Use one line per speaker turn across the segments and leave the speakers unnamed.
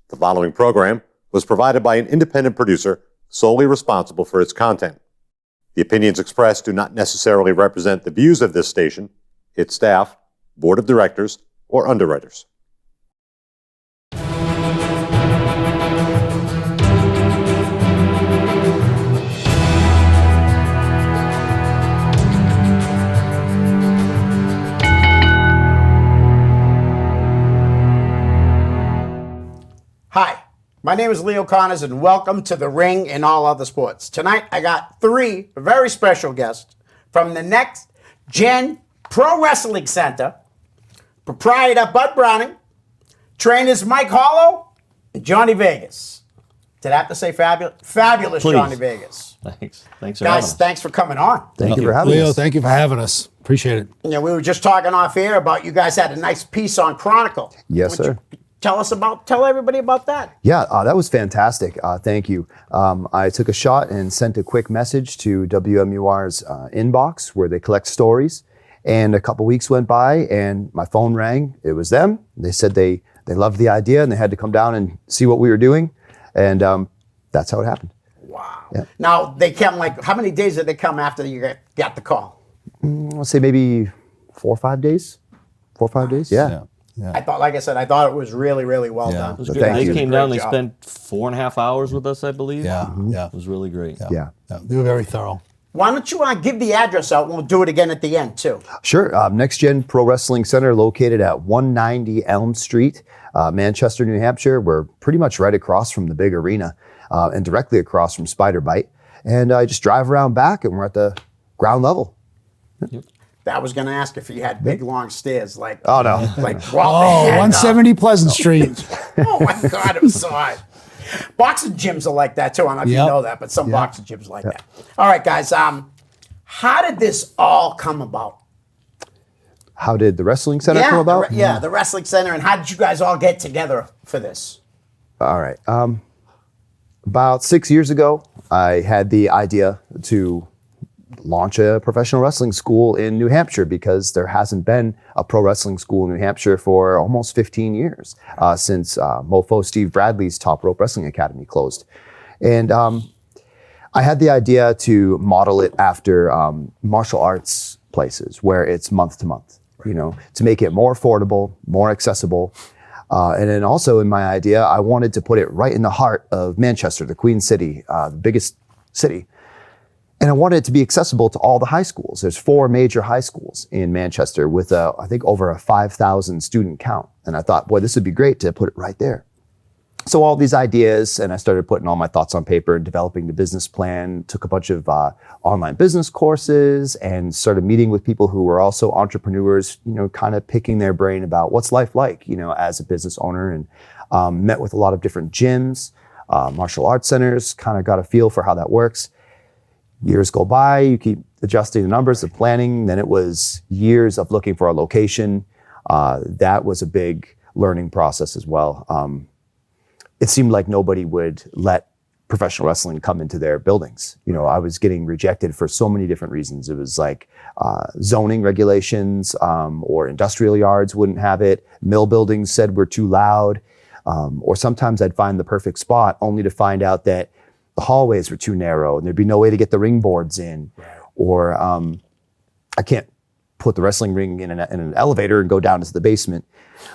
The following program was provided by an independent producer solely responsible for its content. The opinions expressed do not necessarily represent the views of this station, its staff, board of directors, or underwriters.
Hi, my name is Leo Connors and welcome to The Ring and All Other Sports. Tonight I got three very special guests from the NextGen Pro Wrestling Center, proprietor Bud Browning, trainers Mike Hollow, and Johnny Vegas. Did I have to say fabulous? Fabulous,
Please.
Johnny Vegas.
Thanks for having
Guys,
us.
thanks for coming on.
Thank you for having
Leo,
us.
thank you for having us. Appreciate it.
You know, we were just talking off air about you guys had a nice piece on Chronicle.
Yes,
Why don't
sir.
you tell everybody about that.
Yeah, that was fantastic. Thank you. I took a shot and sent a quick message to WMUR's inbox where they collect stories. And a couple weeks went by and my phone rang. It was them. They said they loved the idea and they had to come down and see what we were doing. And that's how it happened.
Wow.
Yeah.
Now, they come how many days did they come after you got the call?
I'll say maybe 4 or 5 days. 4 or 5 days? Yeah.
I thought it was really, really well
Yeah.
done.
It was
So
good.
thank
They
you.
came down. They
Great job.
spent 4.5 hours with us, I believe.
Yeah, yeah,
It was really great.
Yeah.
yeah. They were very thorough.
Why don't you give the address out and we'll do it again at the end, too.
Sure. NextGen Pro Wrestling Center located at 190 Elm Street, Manchester, New Hampshire. We're pretty much right across from the big arena and directly across from Spider Bite. And I just drive around back and we're at the ground level.
I was going to ask if you had big, long stairs like...
Oh, no.
Like,
Oh, 170 Pleasant Street.
Oh, my God, it was so high. Boxing gyms are like that, too. I don't know if you
Yep.
know that, but some boxing gyms are like that. All right, guys. How did this all come about?
How did the wrestling center come about?
The wrestling center. And how did you guys all get together for this?
All right. About 6 years ago, I had the idea to launch a professional wrestling school in New Hampshire because there hasn't been a pro wrestling school in New Hampshire for almost 15 years since Mofo Steve Bradley's Top Rope Wrestling Academy closed. And I had the idea to model it after martial arts places where it's month to month, to make it more affordable, more accessible. And then also in my idea, I wanted to put it right in the heart of Manchester, the Queen City, the biggest city. And I wanted it to be accessible to all the high schools. There's 4 major high schools in Manchester with, I think, over a 5,000 student count. And I thought, boy, this would be great to put it right there. So all these ideas, and I started putting all my thoughts on paper and developing the business plan, took a bunch of online business courses and started meeting with people who were also entrepreneurs, kind of picking their brain about what's life like, as a business owner, and met with a lot of different gyms, martial arts centers, kind of got a feel for how that works. Years go by, you keep adjusting the numbers, the planning. Then it was years of looking for a location. That was a big learning process as well. It seemed like nobody would let professional wrestling come into their buildings. I was getting rejected for so many different reasons. It was like zoning regulations or industrial yards wouldn't have it. Mill buildings said we're too loud. Or sometimes I'd find the perfect spot only to find out that the hallways were too narrow and there'd be no way to get the ring boards in. Or I can't put the wrestling ring in an elevator and go down into the basement.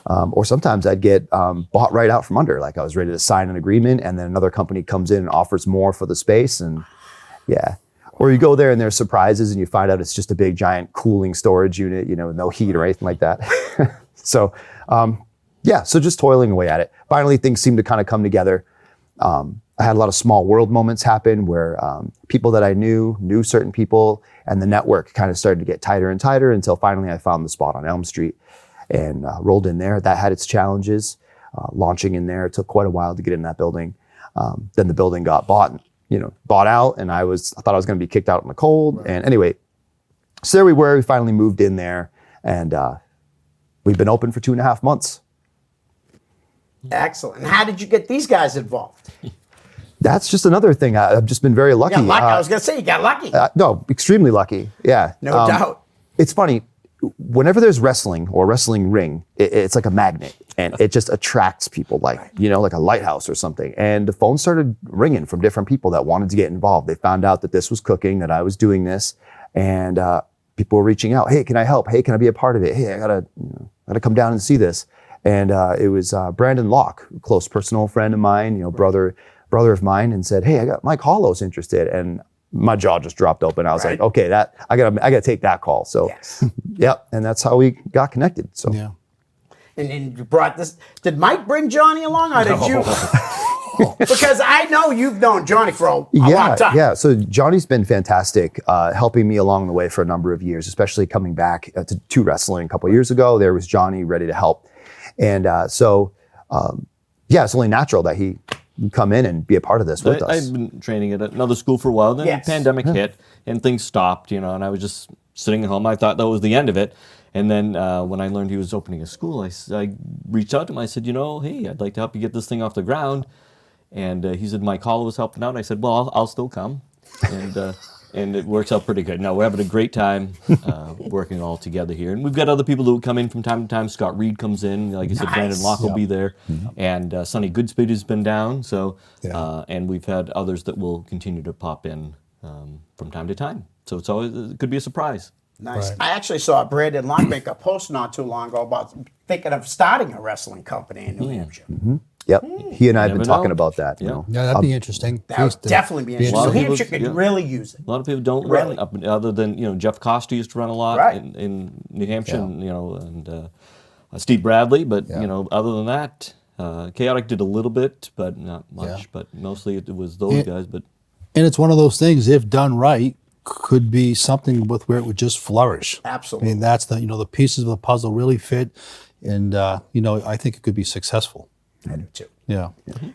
Or sometimes I'd get bought right out from under. Like I was ready to sign an agreement and then another company comes in and offers more for the space. And yeah. Or you go there and there's surprises and you find out it's just a big giant cooling storage unit, with no heat or anything like that. So just toiling away at it. Finally, things seemed to kind of come together. I had a lot of small world moments happen where people that I knew certain people, and the network kind of started to get tighter and tighter until finally I found the spot on Elm Street and rolled in there. That had its challenges. Launching in there, it took quite a while to get in that building. Then the building got bought out, and I thought I was going to be kicked out in the cold. Right. And anyway, so there we were. We finally moved in there, and we've been open for 2.5 months.
Excellent. And how did you get these guys involved?
That's just another thing. I've just been very lucky.
I was going to say, you got lucky.
No, extremely lucky. Yeah.
No doubt.
It's funny. whenever there's wrestling or wrestling ring, it's like a magnet, and it just attracts people, like like a lighthouse or something. And the phone started ringing from different people that wanted to get involved. They found out that this was cooking, that I was doing this, and people were reaching out. Hey, can I help? Hey, can I be a part of it? Hey, I gotta come down and see this. And it was Brandon Locke, a close personal friend of mine, brother of mine, and said, hey, I got Mike Hollow's interested. And my jaw just dropped open. I was like, okay, I gotta take that call. So, yep, and that's how we got connected. So,
Yeah.
And you brought this. Did Mike bring Johnny along, or did you? Because I know you've known Johnny for a long time.
Yeah. So Johnny's been fantastic, helping me along the way for a number of years, especially coming back to wrestling a couple of years ago. There was Johnny ready to help, and it's only natural that he come in and be a part of this with us.
I've been training at another school for a while. Then the pandemic hit and things stopped, and I was just sitting at home. I thought that was the end of it. And then when I learned he was opening a school, I reached out to him. I said, hey, I'd like to help you get this thing off the ground. And he said, Mike Hollow was helping out. I said, well, I'll still come. And it works out pretty good. Now, we're having a great time working all together here. And we've got other people who come in from time to time. Scott Reed comes in. Like I said, Brandon Locke will be there. And Sonny Goodspeed has been down. So, and we've had others that will continue to pop in from time to time. So it could be a surprise.
Nice. I actually saw Brandon Locke make a post not too long ago about thinking of starting a wrestling company in New Hampshire.
Yep. He and I have been
Never
talking
know.
about that.
Yeah, that'd be interesting.
That would definitely be interesting. New Hampshire could really use it.
A lot of people don't
Really?
run up, other than Jeff Costa used to run a lot
Right.
in New Hampshire, and Steve Bradley. But other than that, Chaotic did a little bit, but not much.
Yeah.
But mostly it was those guys. But
And it's one of those things, if done right, could be something with where it would just flourish.
Absolutely.
I mean, that's the pieces of the puzzle really fit, and I think it could be successful.
I do too.
Yeah.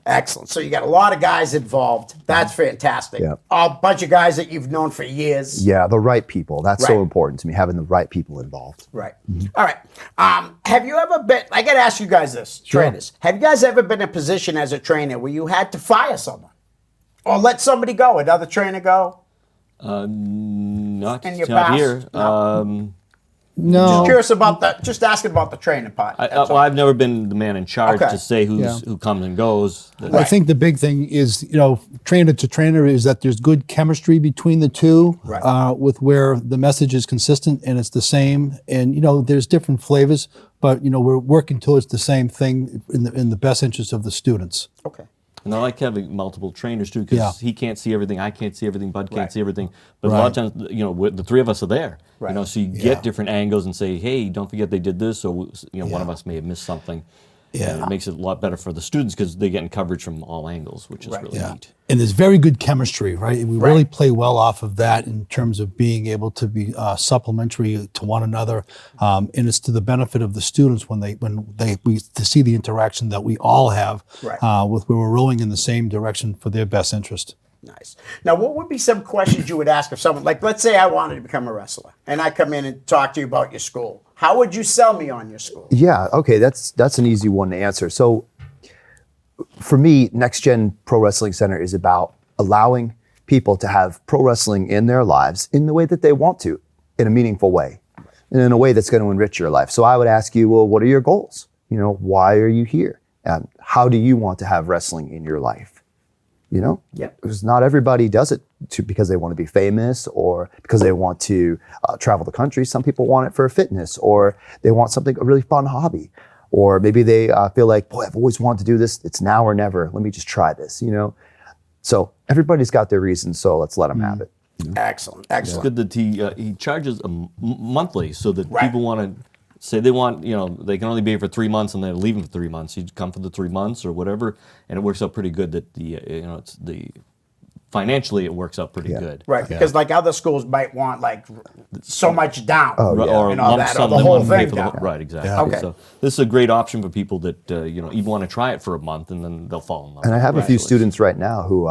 Excellent. So you got a lot of guys involved. That's fantastic.
Yeah.
A bunch of guys that you've known for years.
Yeah, the right people. That's so
Right.
important to me, having the right people involved.
Right. All right. Have you ever been, I got to ask you guys this, trainers. Have you guys ever been in a position as a trainer where you had to fire someone? Or let somebody go, another trainer go?
not
In your
not
past?
here.
No.
No.
Just curious about just asking about the training part. That's all.
I've never been the man in charge
Okay.
to say who comes and goes.
I think the big thing is, trainer to trainer, is that there's good chemistry between the two,
Right.
with where the message is consistent and it's the same. And, there's different flavors, but, we're working towards the same thing in the best interest of the students.
Okay.
And I like having multiple trainers too, because
Yeah.
he can't see everything, I can't see everything, Bud can't
Right.
see everything. But a lot of times, the three of us are there.
Right.
So you get different angles and say, hey, don't forget they did this, or one of us may have missed something.
Yeah.
And it makes it a lot better for the students because they're getting coverage from all angles, which is
Right.
really neat.
And there's very good chemistry, right? And we really play well off of that in terms of being able to be supplementary to one another, and it's to the benefit of the students when we to see the interaction that we all have,
Right.
with where we're rowing in the same direction for their best interest.
Nice. Now, what would be some questions you would ask if someone, like, let's say I wanted to become a wrestler and I come in and talk to you about your school? How would you sell me on your school?
Yeah, okay, that's an easy one to answer. So for me, NextGen Pro Wrestling Center is about allowing people to have pro wrestling in their lives in the way that they want to, in a meaningful way, and in a way that's going to enrich your life. So I would ask you, well, what are your goals? Why are you here? How do you want to have wrestling in your life?
Yep.
Because not everybody does it because they want to be famous or because they want to travel the country. Some people want it for fitness, or they want a really fun hobby, or maybe they feel like, boy, I've always wanted to do this. It's now or never. Let me just try this. So everybody's got their reasons. So let's let them have it.
Excellent.
It's
Excellent.
good that he charges monthly so that
Right.
people want to say they want, they can only be here for 3 months and they're leaving for 3 months. You come for the 3 months or whatever, and it works out pretty good that financially it works out pretty good.
Right. Because, like, other schools might want, like, so much down.
Or
and all
lump
that, or
sum,
the
they
whole
want to pay
thing
for the
down.
right, exactly.
Yeah.
Okay.
So this is a great option for people that even want to try it for a month and then they'll fall in love.
And I have a few students right now who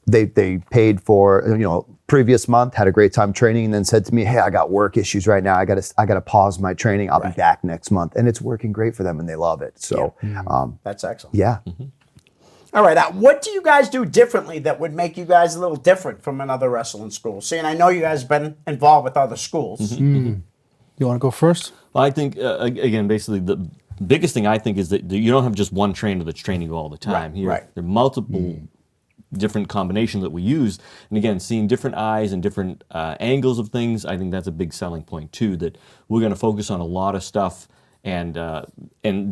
they paid for previous month, had a great time training, and then said to me, "Hey, I got work issues right now. I got to pause my training. I'll be back next month," and it's working great for them, and they love it. So,
That's excellent.
yeah.
All right. What do you guys do differently that would make you guys a little different from another wrestling school? Seeing I know you guys have been involved with other schools.
You want to go first?
Well, I think, again, basically the biggest thing I think is that you don't have just one trainer that's training you all the time. Here, there are multiple different combinations that we use. And again, seeing different eyes and different angles of things, I think that's a big selling point too, that we're going to focus on a lot of stuff, and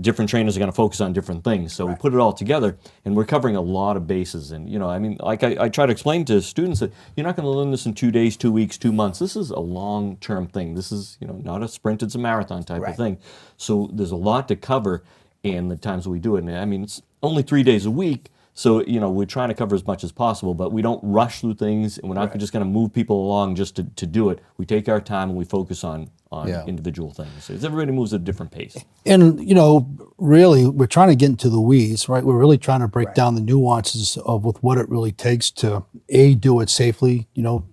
different trainers are going to focus on different things. So we put it all together, and we're covering a lot of bases. And, you know, I mean, like I try to explain to students that you're not going to learn this in 2 days, 2 weeks, 2 months. This is a long-term thing. This is, you know, not a sprint, it's a marathon type of thing. So there's a lot to cover in the times we do it. And I mean, it's only 3 days a week. So, you know, we're trying to cover as much as possible, but we don't rush through things, and we're not just going to move people along just to do it. We take our time and we focus on individual things. So everybody moves at a different pace.
And, you know, really, we're trying to get into the weeds, right? We're really trying to break down the nuances of with what it really takes to, A, do it safely, you know,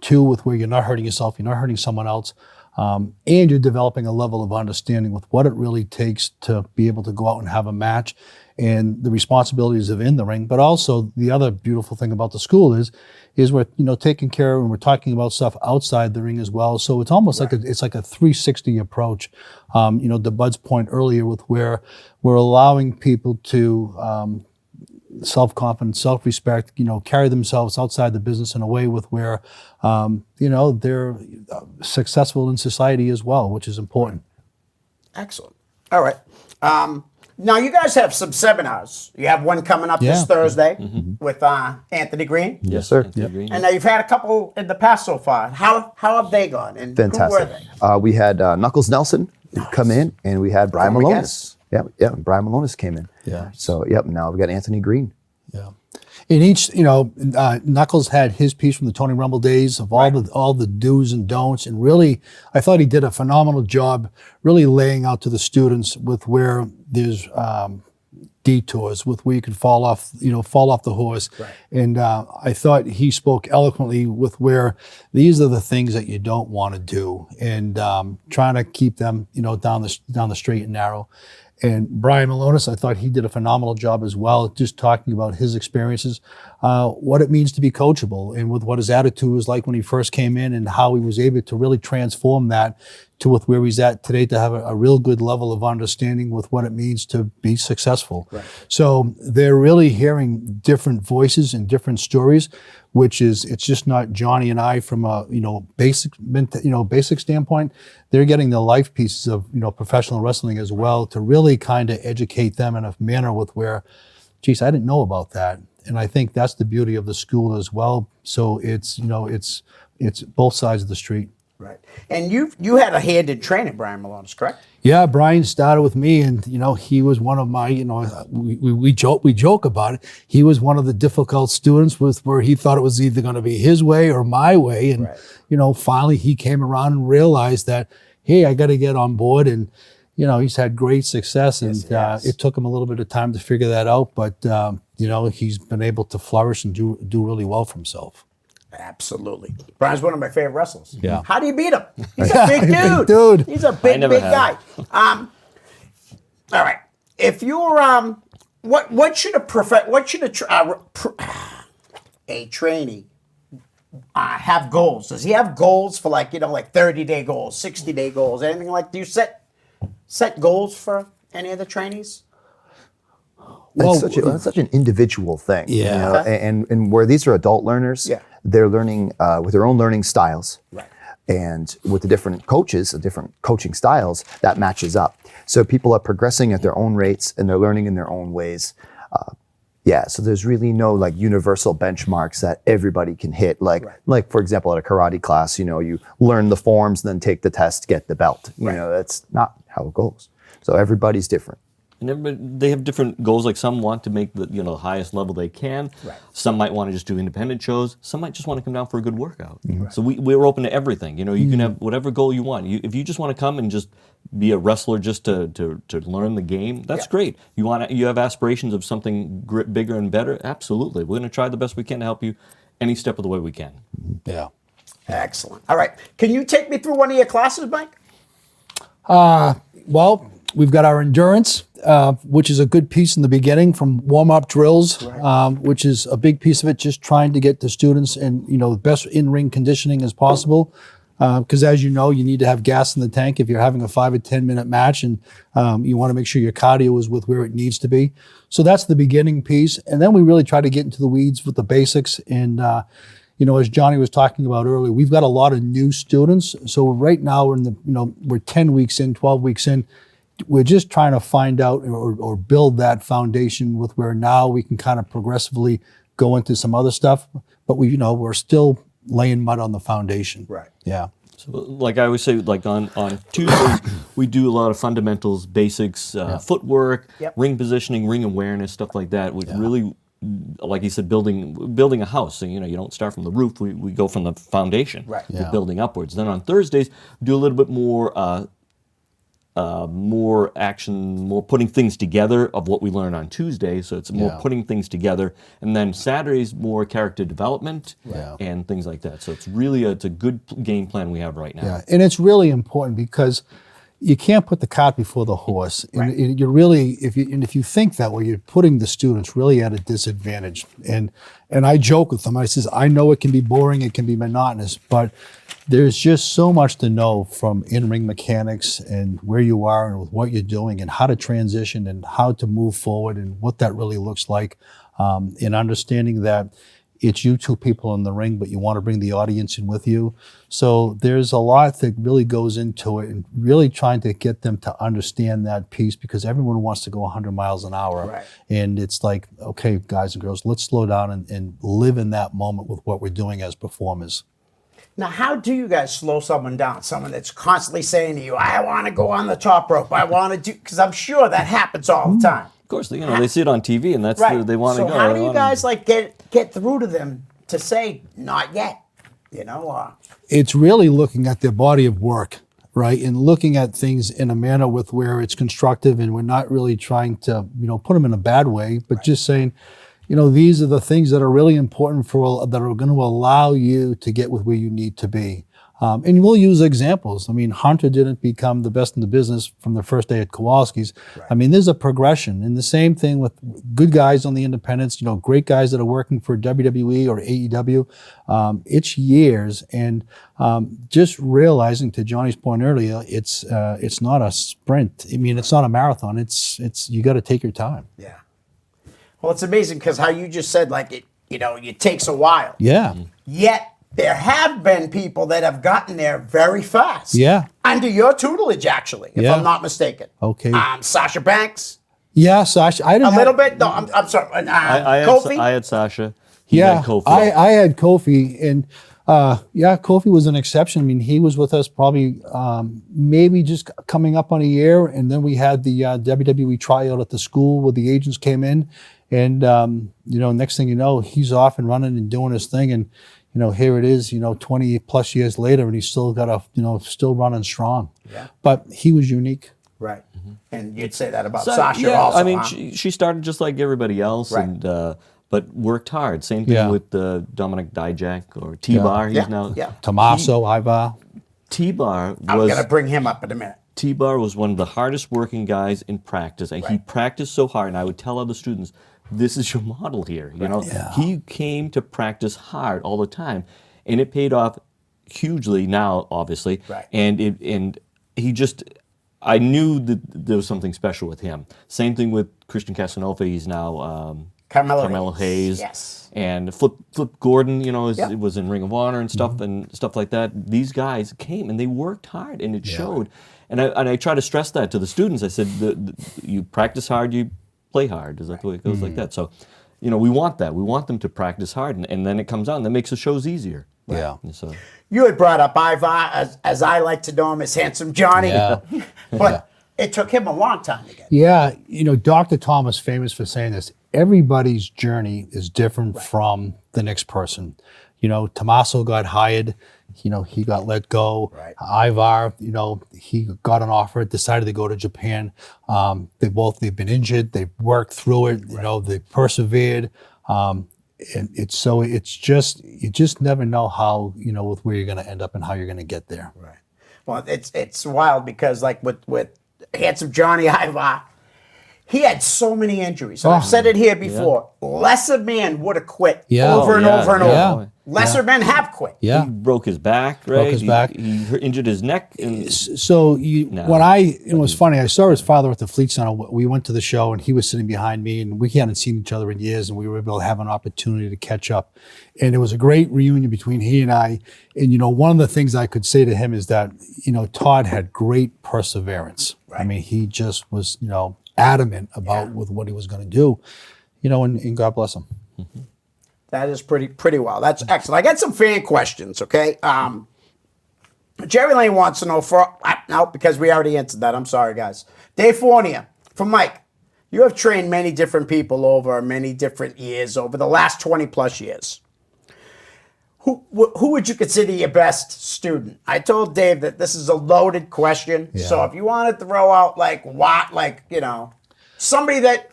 2, with where you're not hurting yourself, you're not hurting someone else, and you're developing a level of understanding with what it really takes to be able to go out and have a match, and the responsibilities of in the ring. But also the other beautiful thing about the school is we're, you know, taking care, and we're talking about stuff outside the ring as well. So it's almost like it's like a 360 approach. You know, to Bud's point earlier, with where we're allowing people to self-confidence, self-respect, you know, carry themselves outside the business in a way with where, you know, they're successful in society as well, which is important.
Excellent. All right. Now, you guys have some seminars. You have one coming up this Thursday with Anthony Green.
Yes, sir.
Anthony Green,
And you've had a couple in the past so far. How have they gone? And
Fantastic.
who were they?
We had Knuckles Nelson come in, and we had Brian
Former
Malonis.
guest.
Yeah, Brian Malonis came in.
Yeah.
So, now we've got Anthony Green.
Yeah. In each, you know, Knuckles had his piece from the Tony Rumble days of all the do's and don'ts, and really, I thought he did a phenomenal job, really laying out to the students with where there's detours, with where you can fall off the horse, and I thought he spoke eloquently with where these are the things that you don't want to do, and trying to keep them, you know, down the straight and narrow. And Brian Malonis, I thought he did a phenomenal job as well, just talking about his experiences, what it means to be coachable, and with what his attitude was like when he first came in, and how he was able to really transform that to with where he's at today, to have a real good level of understanding with what it means to be successful. So they're really hearing different voices and different stories, which is, it's just not Johnny and I from a, you know, basic standpoint. They're getting the life pieces of, you know, professional wrestling as well, to really kind of educate them in a manner with where, geez, I didn't know about that. And I think that's the beauty of the school as well. So it's, you know, it's both sides of the street.
Right. And you had a hand in training Brian Malonis, correct?
Yeah, Brian started with me, and, you know, he was one of my, you know, we joke about it. He was one of the difficult students with where he thought it was either going to be his way or my way, and you know, finally he came around and realized that, hey, I got to get on board, and you know, he's had great success, and it took him a little bit of time to figure that out, but you know, he's been able to flourish and do really well for himself.
Absolutely. Brian's one of my favorite wrestlers.
Yeah.
How do you beat him? He's a big dude.
Dude.
He's a big guy. All right. If you're what should a trainee have goals? Does he have goals for, like, you know, like 30-day goals, 60-day goals, anything like? Do you set goals for any of the trainees?
Well, it's such an individual thing.
Yeah.
You know, and where these are adult learners, they're learning with their own learning styles.
Right.
And with the different coaches, the different coaching styles, that matches up. So people are progressing at their own rates, and they're learning in their own ways. So there's really no like universal benchmarks that everybody can hit. Like for example, at a karate class, you know, you learn the forms, then take the test, get the belt. You know, that's not how it goes. So everybody's different.
And they have different goals. Like some want to make the highest level they can. Some might want to just do independent shows. Some might just want to come down for a good workout. So we're open to everything. You know, you can have whatever goal you want. If you just want to come and just be a wrestler just to learn the game, that's great. You have aspirations of something bigger and better. Absolutely, we're going to try the best we can to help you any step of the way we can.
Yeah.
Excellent. All right. Can you take me through one of your classes, Mike?
Well, we've got our endurance, which is a good piece in the beginning from warm-up drills, which is a big piece of it, just trying to get the students in, you know, the best in-ring conditioning as possible. because as you know, you need to have gas in the tank if you're having a 5 or 10 minute match, and you want to make sure your cardio is with where it needs to be. So that's the beginning piece, and then we really try to get into the weeds with the basics. And as Johnny was talking about earlier, we've got a lot of new students. So right now we're in we're 10 weeks in, 12 weeks in. We're just trying to find out or build that foundation with where now we can kind of progressively go into some other stuff, but we're still laying mud on the foundation.
Right.
Yeah.
So, like I always say, like on Tuesdays, we do a lot of fundamentals, basics, footwork, ring positioning, ring awareness, stuff like that, which really, like you said, building a house. So, you don't start from the roof. We go from the foundation,
Right.
to building upwards. Then on Thursdays, do a little bit more action, more putting things together of what we learn on Tuesday. So it's more putting things together. And then Saturdays, more character development and things like that. So it's really it's a good game plan we have right now.
Yeah, and it's really important because you can't put the cart before the horse.
Right.
And you're really, if you think that way, you're putting the students really at a disadvantage. And I joke with them. I says, I know it can be boring, it can be monotonous, but there's just so much to know from in-ring mechanics and where you are and with what you're doing and how to transition and how to move forward and what that really looks like. In understanding that it's you two people in the ring, but you want to bring the audience in with you. So there's a lot that really goes into it, and really trying to get them to understand that piece, because everyone wants to go 100 miles an hour.
Right.
And it's like, okay, guys and girls, let's slow down and live in that moment with what we're doing as performers.
Now, how do you guys slow someone down? Someone that's constantly saying to you, I want to go on the top rope. I want to do, because I'm sure that happens all the time.
Of course, they see it on TV, and that's they want to
so
go.
how do you guys get through to them to say, not yet?
It's really looking at their body of work, right? And looking at things in a manner with where it's constructive, and we're not really trying to, put them in a bad way, but just saying, these are the things that are really important that are going to allow you to get with where you need to be. And we'll use examples. I mean, Hunter didn't become the best in the business from the first day at Kowalski's. Right. I mean, there's a progression. And the same thing with good guys on the independents, great guys that are working for WWE or AEW. It's years. And just realizing, to Johnny's point earlier, it's not a sprint. I mean, it's not a marathon. It's you got to take your time.
Yeah. Well, it's amazing because how you just said, it takes a while.
Yeah.
Yet, there have been people that have gotten there very fast.
Yeah.
Under your tutelage, actually, if I'm not mistaken.
Okay.
Sasha Banks.
Yeah, Sasha. I didn't
A little bit. No, I'm sorry. Kofi.
I had Sasha. He had Kofi.
I had Kofi, and Kofi was an exception. I mean, he was with us probably maybe just coming up on a year, and then we had the WWE tryout at the school where the agents came in, and next thing you know, he's off and running and doing his thing, and here it is, 20 plus years later, and he's still got still running strong. Yeah. But he was unique.
Right. Mm-hmm. And you'd say that about Sasha also.
I mean, she started just like everybody else,
right.
and but worked hard. Same thing with Dominic Dijak or T-Bar. He's now
Tommaso Ivar.
T-Bar was.
I'm going to bring him up in a minute.
T-Bar was one of the hardest working guys in practice. Right. He practiced so hard, and I would tell other students, this is your model here. He came to practice hard all the time, and it paid off hugely now, obviously.
Right.
And he just, I knew that there was something special with him. Same thing with Christian Casanova. He's now Carmelo Hayes.
Yes.
And Flip Gordon, was in Ring of Honor and stuff and stuff like that. These guys came and they worked hard, and it showed. And I try to stress that to the students. I said, you practice hard, you play hard. Is that the way it goes like that? So, we want that. We want them to practice hard, and then it comes out, and that makes the shows easier.
Right.
Yeah.
So
you had brought up Ivar, as I like to know him, as Handsome Johnny.
Yeah.
But it took him a long time to get.
Yeah. Dr. Tom is famous for saying this. Everybody's journey is different from the next person. Tommaso got hired. He got let go.
Right.
Ivar, he got an offer, decided to go to Japan. They've been injured. They've worked through it. They persevered. And it's just, you just never know how, with where you're going to end up and how you're going to get there.
Right. Well, it's wild because like with Handsome Johnny Ivar, he had so many injuries. And I've said it here before. Lesser man would have quit over and over and over. lesser men have quit.
Yeah.
He broke his back, right?
Broke his back.
He injured his neck. And
So it was funny. I saw his father at the Fleet Center. We went to the show, and he was sitting behind me, and we hadn't seen each other in years, and we were able to have an opportunity to catch up. And it was a great reunion between he and I. And one of the things I could say to him is that Todd had great perseverance. Right. I mean, he just was adamant about with what he was going to do. And God bless him.
Mm-hmm.
That is pretty well. That's excellent. I got some fan questions, okay? Jerry Lane wants to know no, because we already answered that. I'm sorry, guys. Dave Fournier from Mike. You have trained many different people over many different years, over the last 20 plus years. Who would you consider your best student? I told Dave that this is a loaded question. Yeah. So if you want to throw out somebody that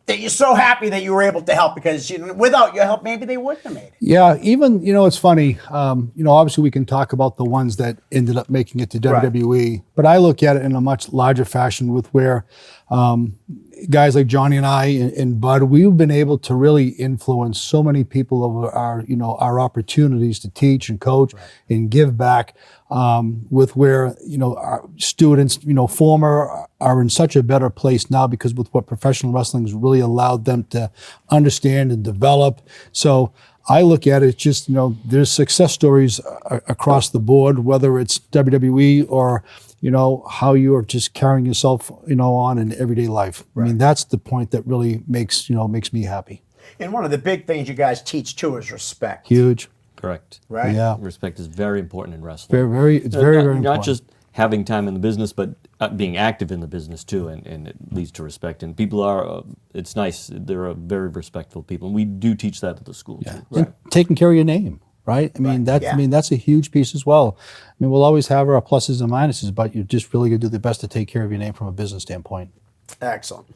you're so happy that you were able to help, because without your help, maybe they wouldn't have made it.
Yeah, even it's funny. Obviously we can talk about the ones that ended up making it to WWE, but I look at it in a much larger fashion with where guys like Johnny and I and Bud, we've been able to really influence so many people over our opportunities to teach and coach and give back. With where our students former are in such a better place now because with what professional wrestling has really allowed them to understand and develop. So I look at it just there's success stories across the board, whether it's WWE or how you are just carrying yourself on in everyday life. Right. I mean, that's the point that really makes me happy.
And one of the big things you guys teach too is respect.
Huge.
Correct.
Right.
Yeah.
Respect is very important in wrestling.
Very important.
Not just having time in the business, but being active in the business too, and it leads to respect. And people are, it's nice. They're very respectful people, and we do teach that at the school too.
Right. And taking care of your name, right? I mean, that's a huge piece as well. I mean, we'll always have our pluses and minuses, but you just really got to do the best to take care of your name from a business standpoint.
Excellent.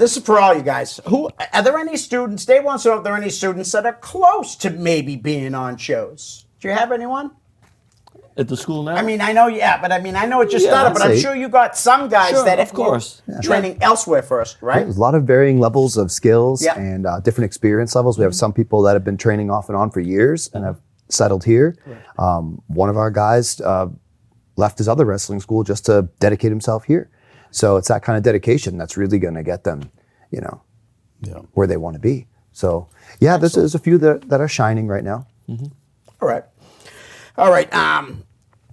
This is for all you guys. Are there any students? Dave wants to know if there are any students that are close to maybe being on shows. Do you have anyone
at the school now?
I mean, I know, but I know it just started. But I'm sure you got some guys that, of course, training elsewhere first, right?
There's a lot of varying levels of skills and different experience levels. We have some people that have been training off and on for years and have settled here. Right. One of our guys left his other wrestling school just to dedicate himself here. So it's that kind of dedication that's really going to get them, where they want to be. So there's a few that are shining right now.
Mm-hmm. All right.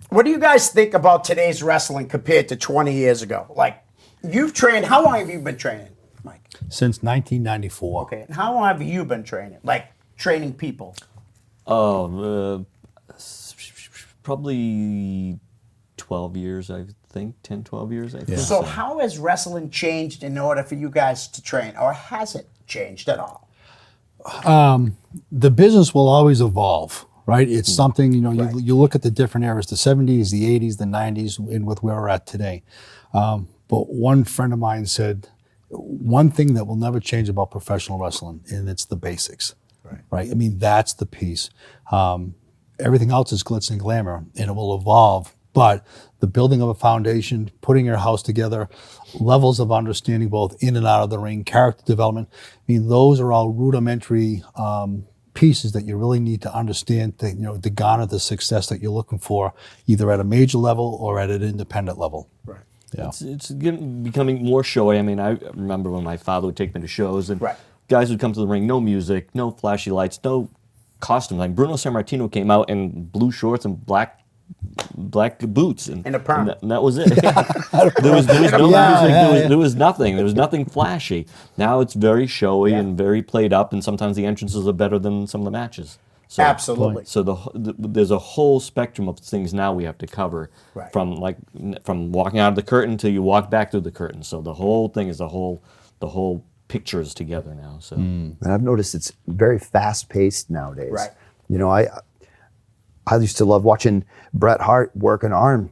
What do you guys think about today's wrestling compared to 20 years ago? Like, you've trained. How long have you been training, Mike?
Since 1994.
Okay. And how long have you been training? Like training people?
Probably 12 years, I think. 10, 12 years, I think.
So how has wrestling changed in order for you guys to train? Or has it changed at all?
The business will always evolve, right? It's something, you look at the different eras, the 70s, the 80s, the 90s, and with where we're at today. But one friend of mine said, one thing that will never change about professional wrestling, and it's the basics, right? I mean, that's the piece. Everything else is glitz and glamour, and it will evolve. But the building of a foundation, putting your house together, levels of understanding both in and out of the ring, character development, I mean, those are all rudimentary pieces that you really need to understand to garner the success that you're looking for, either at a major level or at an independent level. Right. Yeah.
It's becoming more showy. I mean, I remember when my father would take me to shows, and guys would come to the ring, no music, no flashy lights, no costumes. Like Bruno Sammartino came out in blue shorts and black boots and
a perm.
And that was it. There was no music. There was nothing. There was nothing flashy. Now it's very showy and very played up, and sometimes the entrances are better than some of the matches. So,
absolutely.
So there's a whole spectrum of things now we have to cover, from walking out of the curtain till you walk back through the curtain. So the whole thing is the whole picture is together now. So
and I've noticed it's very fast paced nowadays. Right. I used to love watching Bret Hart work an arm.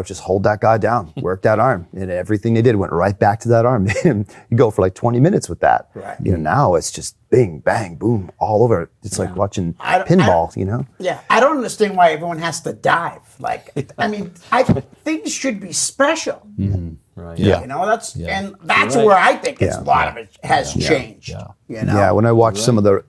Just hold that guy down, work that arm, and everything they did went right back to that arm. You go for like 20 minutes with that. Right. Now it's just bing, bang, boom, all over. It's like watching pinball.
Yeah, I don't understand why everyone has to dive. Like, I mean, things should be special.
Mm-hmm.
Right.
Yeah.
And that's where I think a lot of it has changed.
Yeah. When I watch some of the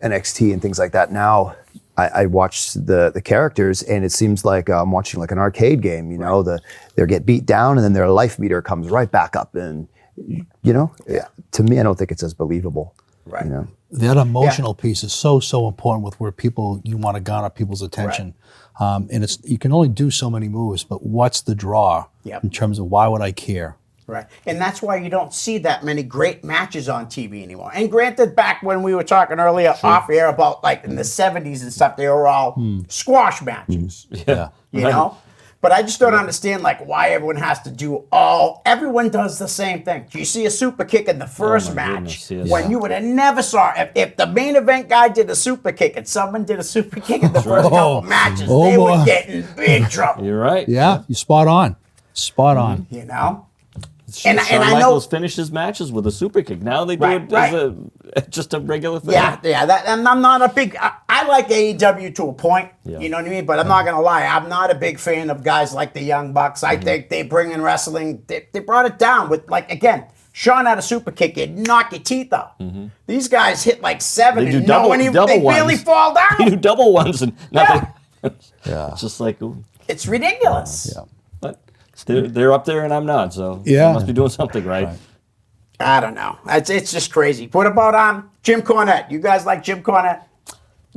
NXT and things like that now, I watch the characters, and it seems like I'm watching like an arcade game. You know, they get beat down, and then their life meter comes right back up, and to me, I don't think it's as believable.
Right.
You know?
That emotional piece is so important with where you want to garner people's attention. And you can only do so many moves, but what's the draw in terms of why would I care?
Right. And that's why you don't see that many great matches on TV anymore. And granted, back when we were talking earlier off air about like in the 70s and stuff, they were all squash matches.
Yeah.
You know? But I just don't understand like why everyone has to do everyone does the same thing. Do you see a super kick in the first match when you would have never saw if the main event guy did a super kick and someone did a super kick in the first couple matches, they would get in big trouble.
You're right.
Yeah, you're spot on. Spot on.
You know?
And I Michaels finished his matches with a super kick. Now they do it as just a regular thing.
Yeah. And I'm not a big. I like AEW to a point. You know what I mean. But I'm not gonna lie. I'm not a big fan of guys like the Young Bucks. I think they bring in wrestling. They brought it down with again. Sean had a super kick. It'd knock your teeth out. These guys hit like 7
They do
and
double
they
ones.
barely fall down.
They do double ones and nothing. It's just like, ooh.
It's ridiculous.
But they're up there and I'm not, so they must be doing something right.
I don't know. It's just crazy. What about Jim Cornette? You guys like Jim Cornette?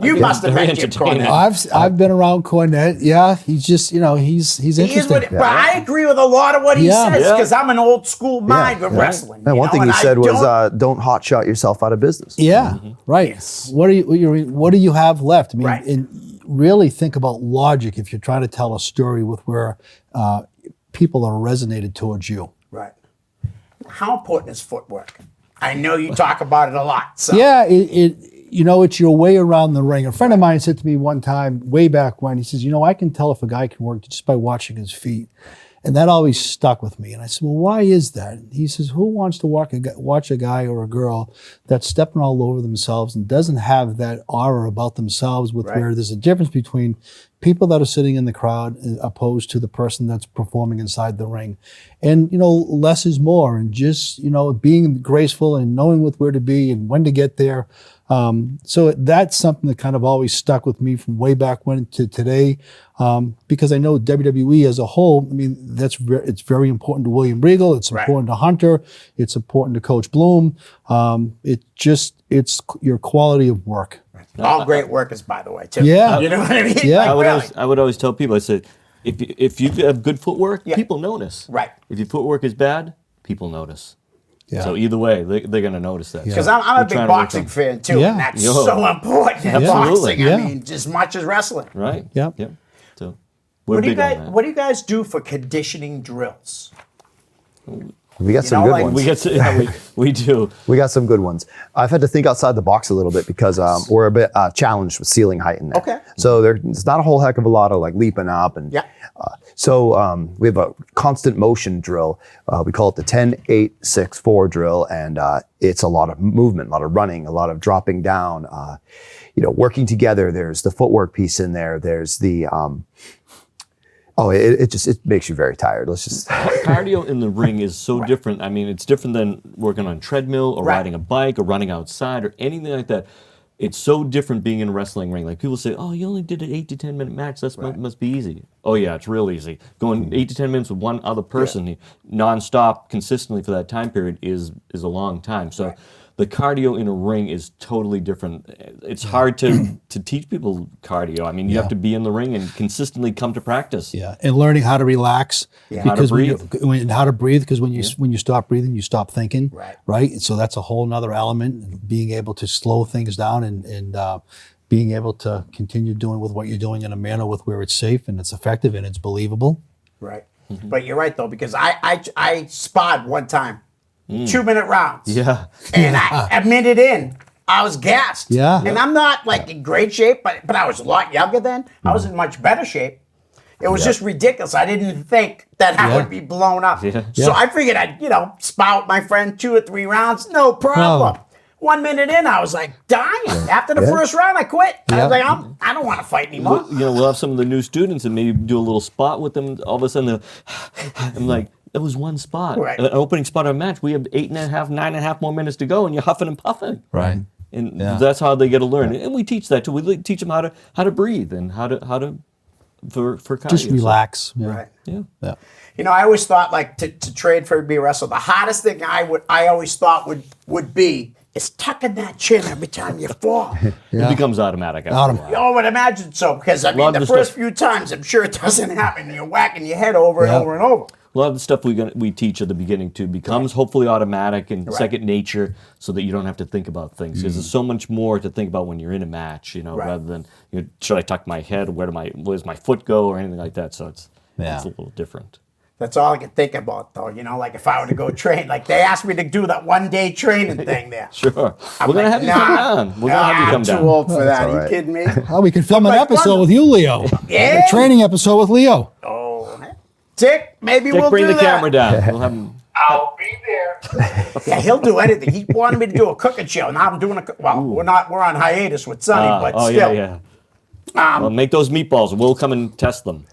You must have met Jim Cornette.
I've been around Cornette. Yeah, he's just he's interesting.
But I agree with a lot of what he says because I'm an old school mind with wrestling.
And one thing he said was, "Don't hotshot yourself out of business."
Yeah, right. Yes. What do you have left? I mean, and really think about logic if you're trying to tell a story with where people are resonated towards you.
Right. How important is footwork? I know you talk about it a lot. So.
Yeah, it's your way around the ring. A friend of mine said to me one time, way back when, he says, I can tell if a guy can work just by watching his feet. And that always stuck with me. And I said, well, why is that? He says, who wants to watch a guy or a girl that's stepping all over themselves and doesn't have that aura about themselves where there's a difference between people that are sitting in the crowd opposed to the person that's performing inside the ring. And, less is more. And just, being graceful and knowing where to be and when to get there. So that's something that kind of always stuck with me from way back when to today, because I know WWE as a whole, I mean, it's very important to William Regal. It's important to Hunter. It's important to Coach Bloom. It's your quality of work.
All great workers, by the way, too.
Yeah.
You know what I mean?
Yeah.
I would always tell people, I said, if you have good footwork, people notice.
Right.
If your footwork is bad, people notice. Yeah. So either way, they're going to notice that.
Because I'm a big boxing fan too, and that's so important in boxing. I mean, as much as wrestling.
Right.
Yeah.
So
what do you guys do for conditioning drills?
We got some good ones.
We do.
We got some good ones. I've had to think outside the box a little bit because we're a bit challenged with ceiling height in there. Okay. So there's not a whole heck of a lot of like leaping up and. Yeah. So we have a constant motion drill. We call it the 10-8-6-4 drill, and it's a lot of movement, a lot of running, a lot of dropping down. Working together. There's the footwork piece in there. There's the it makes you very tired. Let's just
cardio in the ring is so different. I mean, it's different than working on a treadmill or riding a bike or running outside or anything like that. It's so different being in a wrestling ring. Like people say, "Oh, you only did an 8 to 10 minute match. That must be easy." Oh yeah, it's real easy. Going 8 to 10 minutes with one other person, nonstop, consistently for that time period is a long time. So. The cardio in a ring is totally different. It's hard to teach people cardio. I mean, you have to be in the ring and consistently come to practice.
Yeah, and learning how to relax. Yeah.
How to breathe.
How to breathe, because when you stop breathing, you stop thinking. Right. And so that's a whole nother element. Being able to slow things down and being able to continue doing with what you're doing in a manner with where it's safe and it's effective and it's believable.
Right. Mm-hmm. But you're right though, because I sparred one time. 2-minute rounds.
Yeah.
And a minute in, I was gassed.
Yeah.
And I'm not like in great shape, but I was a lot younger then. I was in much better shape. It was just ridiculous. I didn't think that I would be blown up. Yeah. So I figured I'd, spout my friend 2 or 3 rounds, no problem. 1 minute in, I was like dying. After the first round, I quit. I was like, I don't want to fight anymore.
We'll have some of the new students and maybe do a little spot with them. All of a sudden, I'm like, it was one spot. Right. An opening spot of a match. We have 8.5, 9.5 more minutes to go, and you're huffing and puffing.
Right.
And
Yeah.
that's how they get to learn. And we teach that too. We teach them how to breathe and how to for cardio.
Just relax. Yeah.
Right.
Yeah.
Yeah.
You know, I always thought like to train for be a wrestler, the hardest thing I always thought would be is tucking that chin every time you fall.
It becomes automatic after a while.
You all would imagine so, because I mean,
Love
the
the
first
stuff.
few times, I'm sure it doesn't happen. You're whacking your head over and
Yeah.
over and over.
A lot of the stuff we teach at the beginning too becomes hopefully automatic and second nature, so that you don't have to think about things. Because there's so much more to think about when you're in a match,
Right.
rather than should I tuck my head, where does my foot go, or anything like that. So it's
Yeah.
a little different.
That's all I can think about, though. You know, like if I were to go train, like they asked me to do that 1-day training thing there.
Sure,
I'm
we're gonna
like,
have you come down. We're gonna have you
I'm
come
too
down.
old for that.
all
Are you
right.
kidding me?
Oh, we can film an
my
episode
brother.
with you, Leo.
Yeah.
A training episode with Leo.
Oh, Dick, maybe
Dick,
we'll
bring
do
the
that.
camera down. We'll have him.
I'll be there.
Yeah, he'll do anything. He wanted me to do a cooking show. Now I'm doing we're on hiatus with Sonny, but still.
yeah. Well, make those meatballs. We'll come and test them.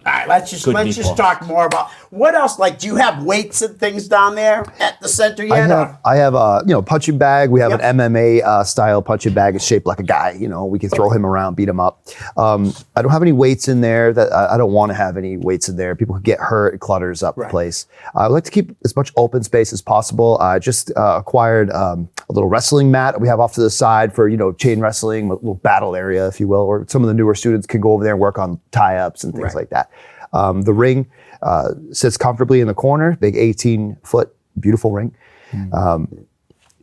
All right, let's just
Good meatballs.
talk more about what else. Like, do you have weights and things down there at the center yet?
I have a punching bag. We have
Yep.
an MMA style punching bag. It's shaped like a guy. We can throw him around, beat him up. I don't have any weights in there. That I don't want to have any weights in there. People could get hurt. It clutters up the place. I like to keep as much open space as possible. I just acquired a little wrestling mat we have off to the side for chain wrestling, a little battle area, if you will, or some of the newer students can go over there and work on tie-ups and things like that. The ring sits comfortably in the corner, big 18-foot, beautiful ring.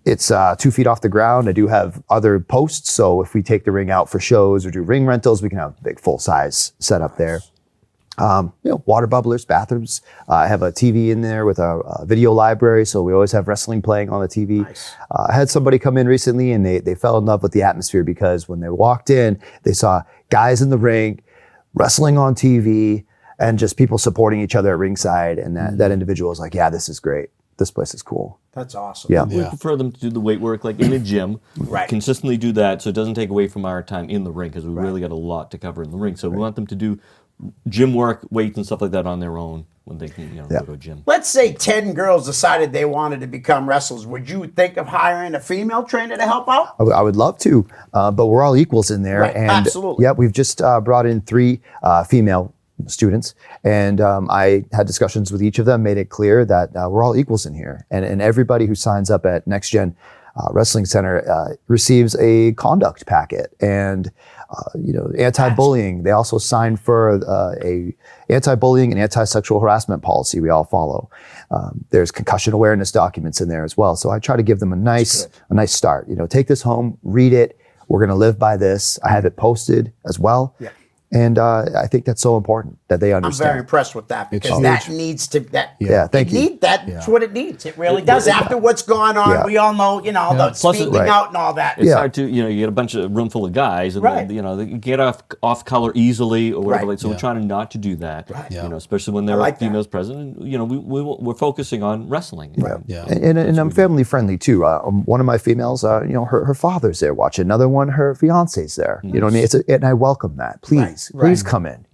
It's 2 feet off the ground. I do have other posts, so if we take the ring out for shows or do ring rentals, we can have a big full-size setup there. Water bubblers, bathrooms. I have a TV in there with a video library, so we always have wrestling playing on the TV.
Nice.
I had somebody come in recently, and they fell in love with the atmosphere because when they walked in, they saw guys in the ring, wrestling on TV, and just people supporting each other at ringside. And that individual was like, yeah, this is great. This place is cool.
That's awesome.
Yeah.
We prefer them to do the weight work like in the gym.
Right.
Consistently do that so it doesn't take away from our time in the ring, because we really got a lot to cover in the ring. So we want them to do gym work, weights and stuff like that on their own when they can go to a gym.
Let's say 10 girls decided they wanted to become wrestlers. Would you think of hiring a female trainer to help out?
I would love to, but we're all equals in there.
Right,
And
absolutely.
yeah, we've just brought in 3 female students, and I had discussions with each of them, made it clear that we're all equals in here. And everybody who signs up at NextGen Wrestling Center receives a conduct packet and anti-bullying. They also sign for a anti-bullying and anti-sexual harassment policy we all follow. There's concussion awareness documents in there as well. So I try to give them a nice start. Take this home, read it. We're going to live by this. I have it posted as well.
Yeah.
And I think that's so important that they
I'm
understand.
very impressed with that, because
huge.
that needs to,
Yeah, thank you.
That's what it needs. It really does. After what's going on,
Yeah.
we all know, the
Plus it-
speaking
Right.
out and all that.
It's
Yeah.
hard to, you get a bunch of room full of guys, and
Right.
they get off color easily or whatever.
Right.
So we're trying not to do that.
Right.
Yeah.
Especially when there
like
are
that.
females present. And, we're focusing on wrestling.
Yeah.
And I'm family friendly too. One of my females, her father's there watching. Another one, her fiance's there. You know what I mean? And I welcome that. Please come in.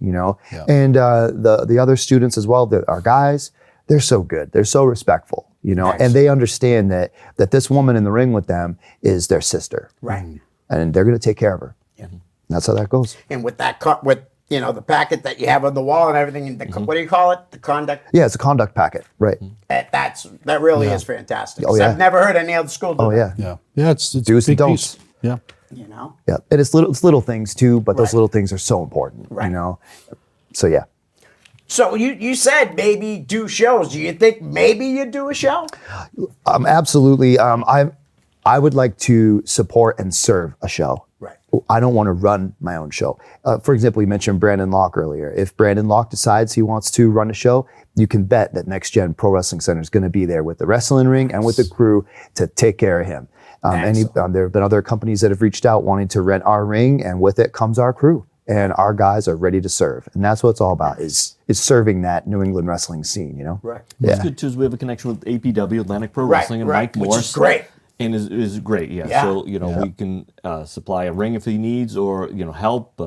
And the other students as well, our guys, they're so good. They're so respectful.
Nice.
And they understand that this woman in the ring with them is their sister.
Right.
And they're going to take care of her.
Yeah.
And that's how that goes.
And with that, the packet that you have on the wall and everything, and what do you call it? The conduct.
Yeah, it's a conduct packet. Right.
That really is fantastic.
Oh, yeah.
I've never heard any other school do
Oh,
that.
yeah.
Yeah. It's a
Do's and
big
don'ts.
piece. Yeah.
Yeah. And it's little things too, but those
Right.
little things are so important.
Right.
So yeah.
So you said maybe do shows. Do you think maybe you do a show?
Absolutely. I would like to support and serve a show.
Right.
I don't want to run my own show. For example, you mentioned Brandon Locke earlier. If Brandon Locke decides he wants to run a show, you can bet that NextGen Pro Wrestling Center is going to be there with the wrestling ring and with the crew to take care of him. There have been other companies that have reached out wanting to rent our ring, and with it comes our crew. And our guys are ready to serve. And that's what it's all about, is serving that New England wrestling scene,
Right.
What's
Yeah.
good too is we have a connection with APW, Atlantic Pro
Right,
Wrestling, and
right,
Mike
which
Morris.
is great.
And is great, yeah.
Yeah.
So, we can supply a ring if he needs, or, help.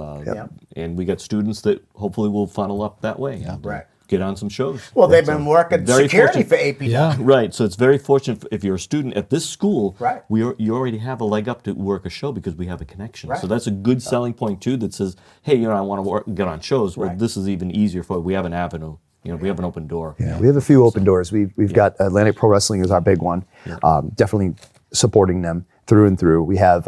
And we got students that hopefully will funnel up that way.
Right.
get on some shows.
Well, they've been working
very
security
fortunate.
for AP.
Yeah.
Right, so it's very fortunate if you're a student at this school.
Right.
You already have a leg up to work a show because we have a connection.
Right.
So that's a good selling point too. That says, hey, I want to get on shows. Well,
Right.
this is even easier for. We have an avenue. We have an open door.
Yeah, we have a few open doors. We've got Atlantic Pro Wrestling is our big one. Definitely supporting them through and through. We have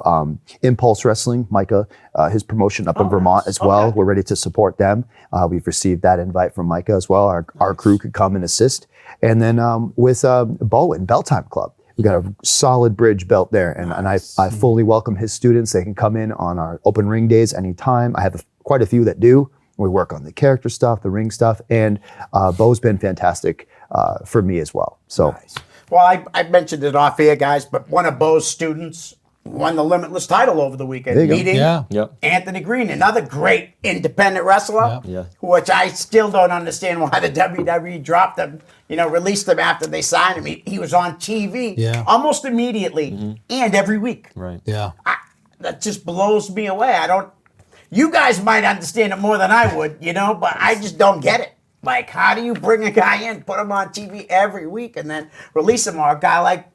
Impulse Wrestling, Micah, his promotion up in Vermont as well.
Okay.
We're ready to support them. We've received that invite from Micah as well. Our crew could come and assist. And then with Bowen, Bell Time Club. We got a solid bridge belt there. And I fully welcome his students. They can come in on our open ring days anytime. I have quite a few that do. We work on the character stuff, the ring stuff, and Bo's been fantastic for me as well. So,
Nice. Well, I mentioned it off here, guys, but one of Bo's students won the Limitless title over the weekend,
There you go.
meeting
Yeah.
Yep.
Anthony Green, another great independent wrestler,
Yeah.
which I still don't understand why the WWE dropped him, released him after they signed him. He was on TV almost immediately and every week.
Right.
Yeah.
That just blows me away. You guys might understand it more than I would, but I just don't get it. Like, how do you bring a guy in, put him on TV every week, and then release him? Or a guy like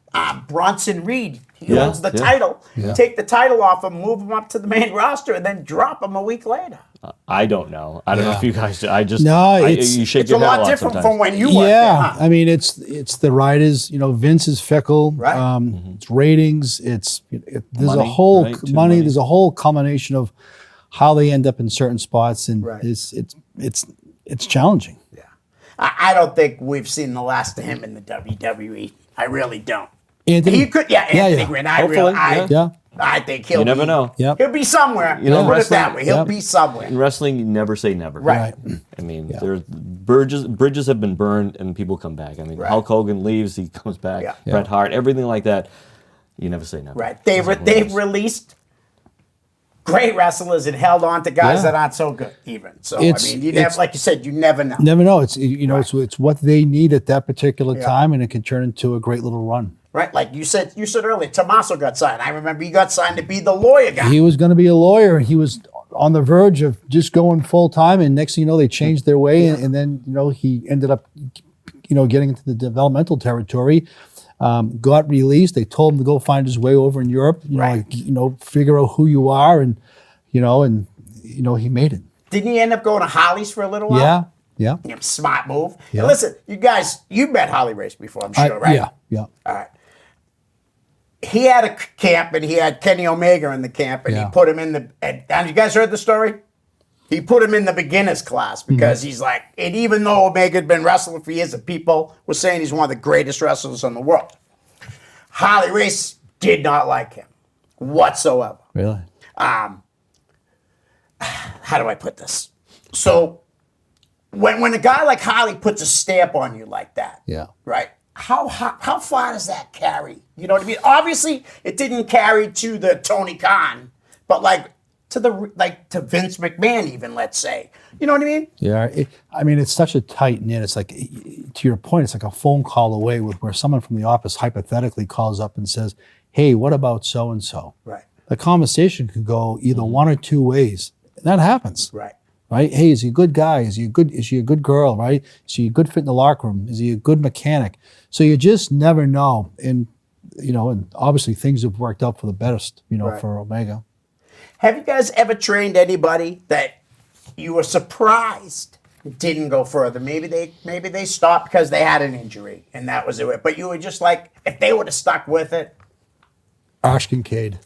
Bronson Reed, he
Yeah,
holds the
yeah.
title,
Yeah.
take the title off him, move him up to the main roster, and then drop him a week later.
I don't know. I don't know
Yeah.
if you guys do. I just
No,
you shake
It's a
your head
lot
a lot
different
sometimes.
from when you were
Yeah, I mean it's the writers. Vince is fickle.
Right.
It's ratings. There's
Money,
a whole
right, too,
money.
money.
There's a whole combination of how they end up in certain spots, and
Right.
it's challenging.
Yeah. I don't think we've seen the last of him in the WWE. I really don't.
Anthony,
He could, Anthony Green.
Hopefully,
yeah.
I think he'll
You never
be,
know.
Yep.
He'll be somewhere.
You know,
Put it that
wrestling-
way. He'll
Yep.
be somewhere.
In wrestling, you never say never.
Right.
I mean, there's bridges have been burned and people come back. I mean,
Right.
Hulk Hogan leaves, he comes back.
Yeah.
Bret Hart, everything like that. You never say never.
Right.
That's what it
They've
is.
released great wrestlers and held on to guys
Yeah.
that aren't so good even. So
It's-
I mean, you never,
it's-
like you said, you never know.
Never know. It's what they need at that particular
Yeah.
time, and it can turn into a great little run.
Right? Like you said earlier, Tommaso got signed. I remember he got signed to be the lawyer guy.
He was going to be a lawyer, and he was on the verge of just going full time. And next thing you know, they changed their way, and then he ended up, getting into the developmental territory. Got released. They told him to go find his way over in Europe.
Right.
Figure out who you are, and he made it.
Didn't he end up going to Holly's for a little while?
Yeah.
Smart move.
Yeah.
And listen, you guys, you met Holly Race before, I'm sure, right?
Yeah.
All right. He had a camp, and he had Kenny Omega in the camp, and
Yeah.
he put him in and you guys heard the story? He put him in the beginners class because he's like, and even though Omega had been wrestling for years, and people were saying he's one of the greatest wrestlers in the world, Harley Race did not like him whatsoever.
Really?
How do I put this? So when a guy like Harley puts a stamp on you like that,
Yeah.
right? How far does that carry? You know what I mean? Obviously, it didn't carry to the Tony Khan, but to Vince McMahon, even, let's say. You know what I mean?
Yeah, it's such a tight knit. It's like, to your point, it's like a phone call away with where someone from the office hypothetically calls up and says, "Hey, what about so and so?"
Right.
The conversation could go either one or two ways. That happens,
Right.
right? Hey, is he a good guy? Is she a good girl? Right? Is she a good fit in the locker room? Is he a good mechanic? So you just never know. And and obviously things have worked out for the best.
Right.
For Omega.
Have you guys ever trained anybody that you were surprised didn't go further? Maybe they stopped because they had an injury and that was it. But you were just like, if they would have stuck with it.
Ash Kincaid,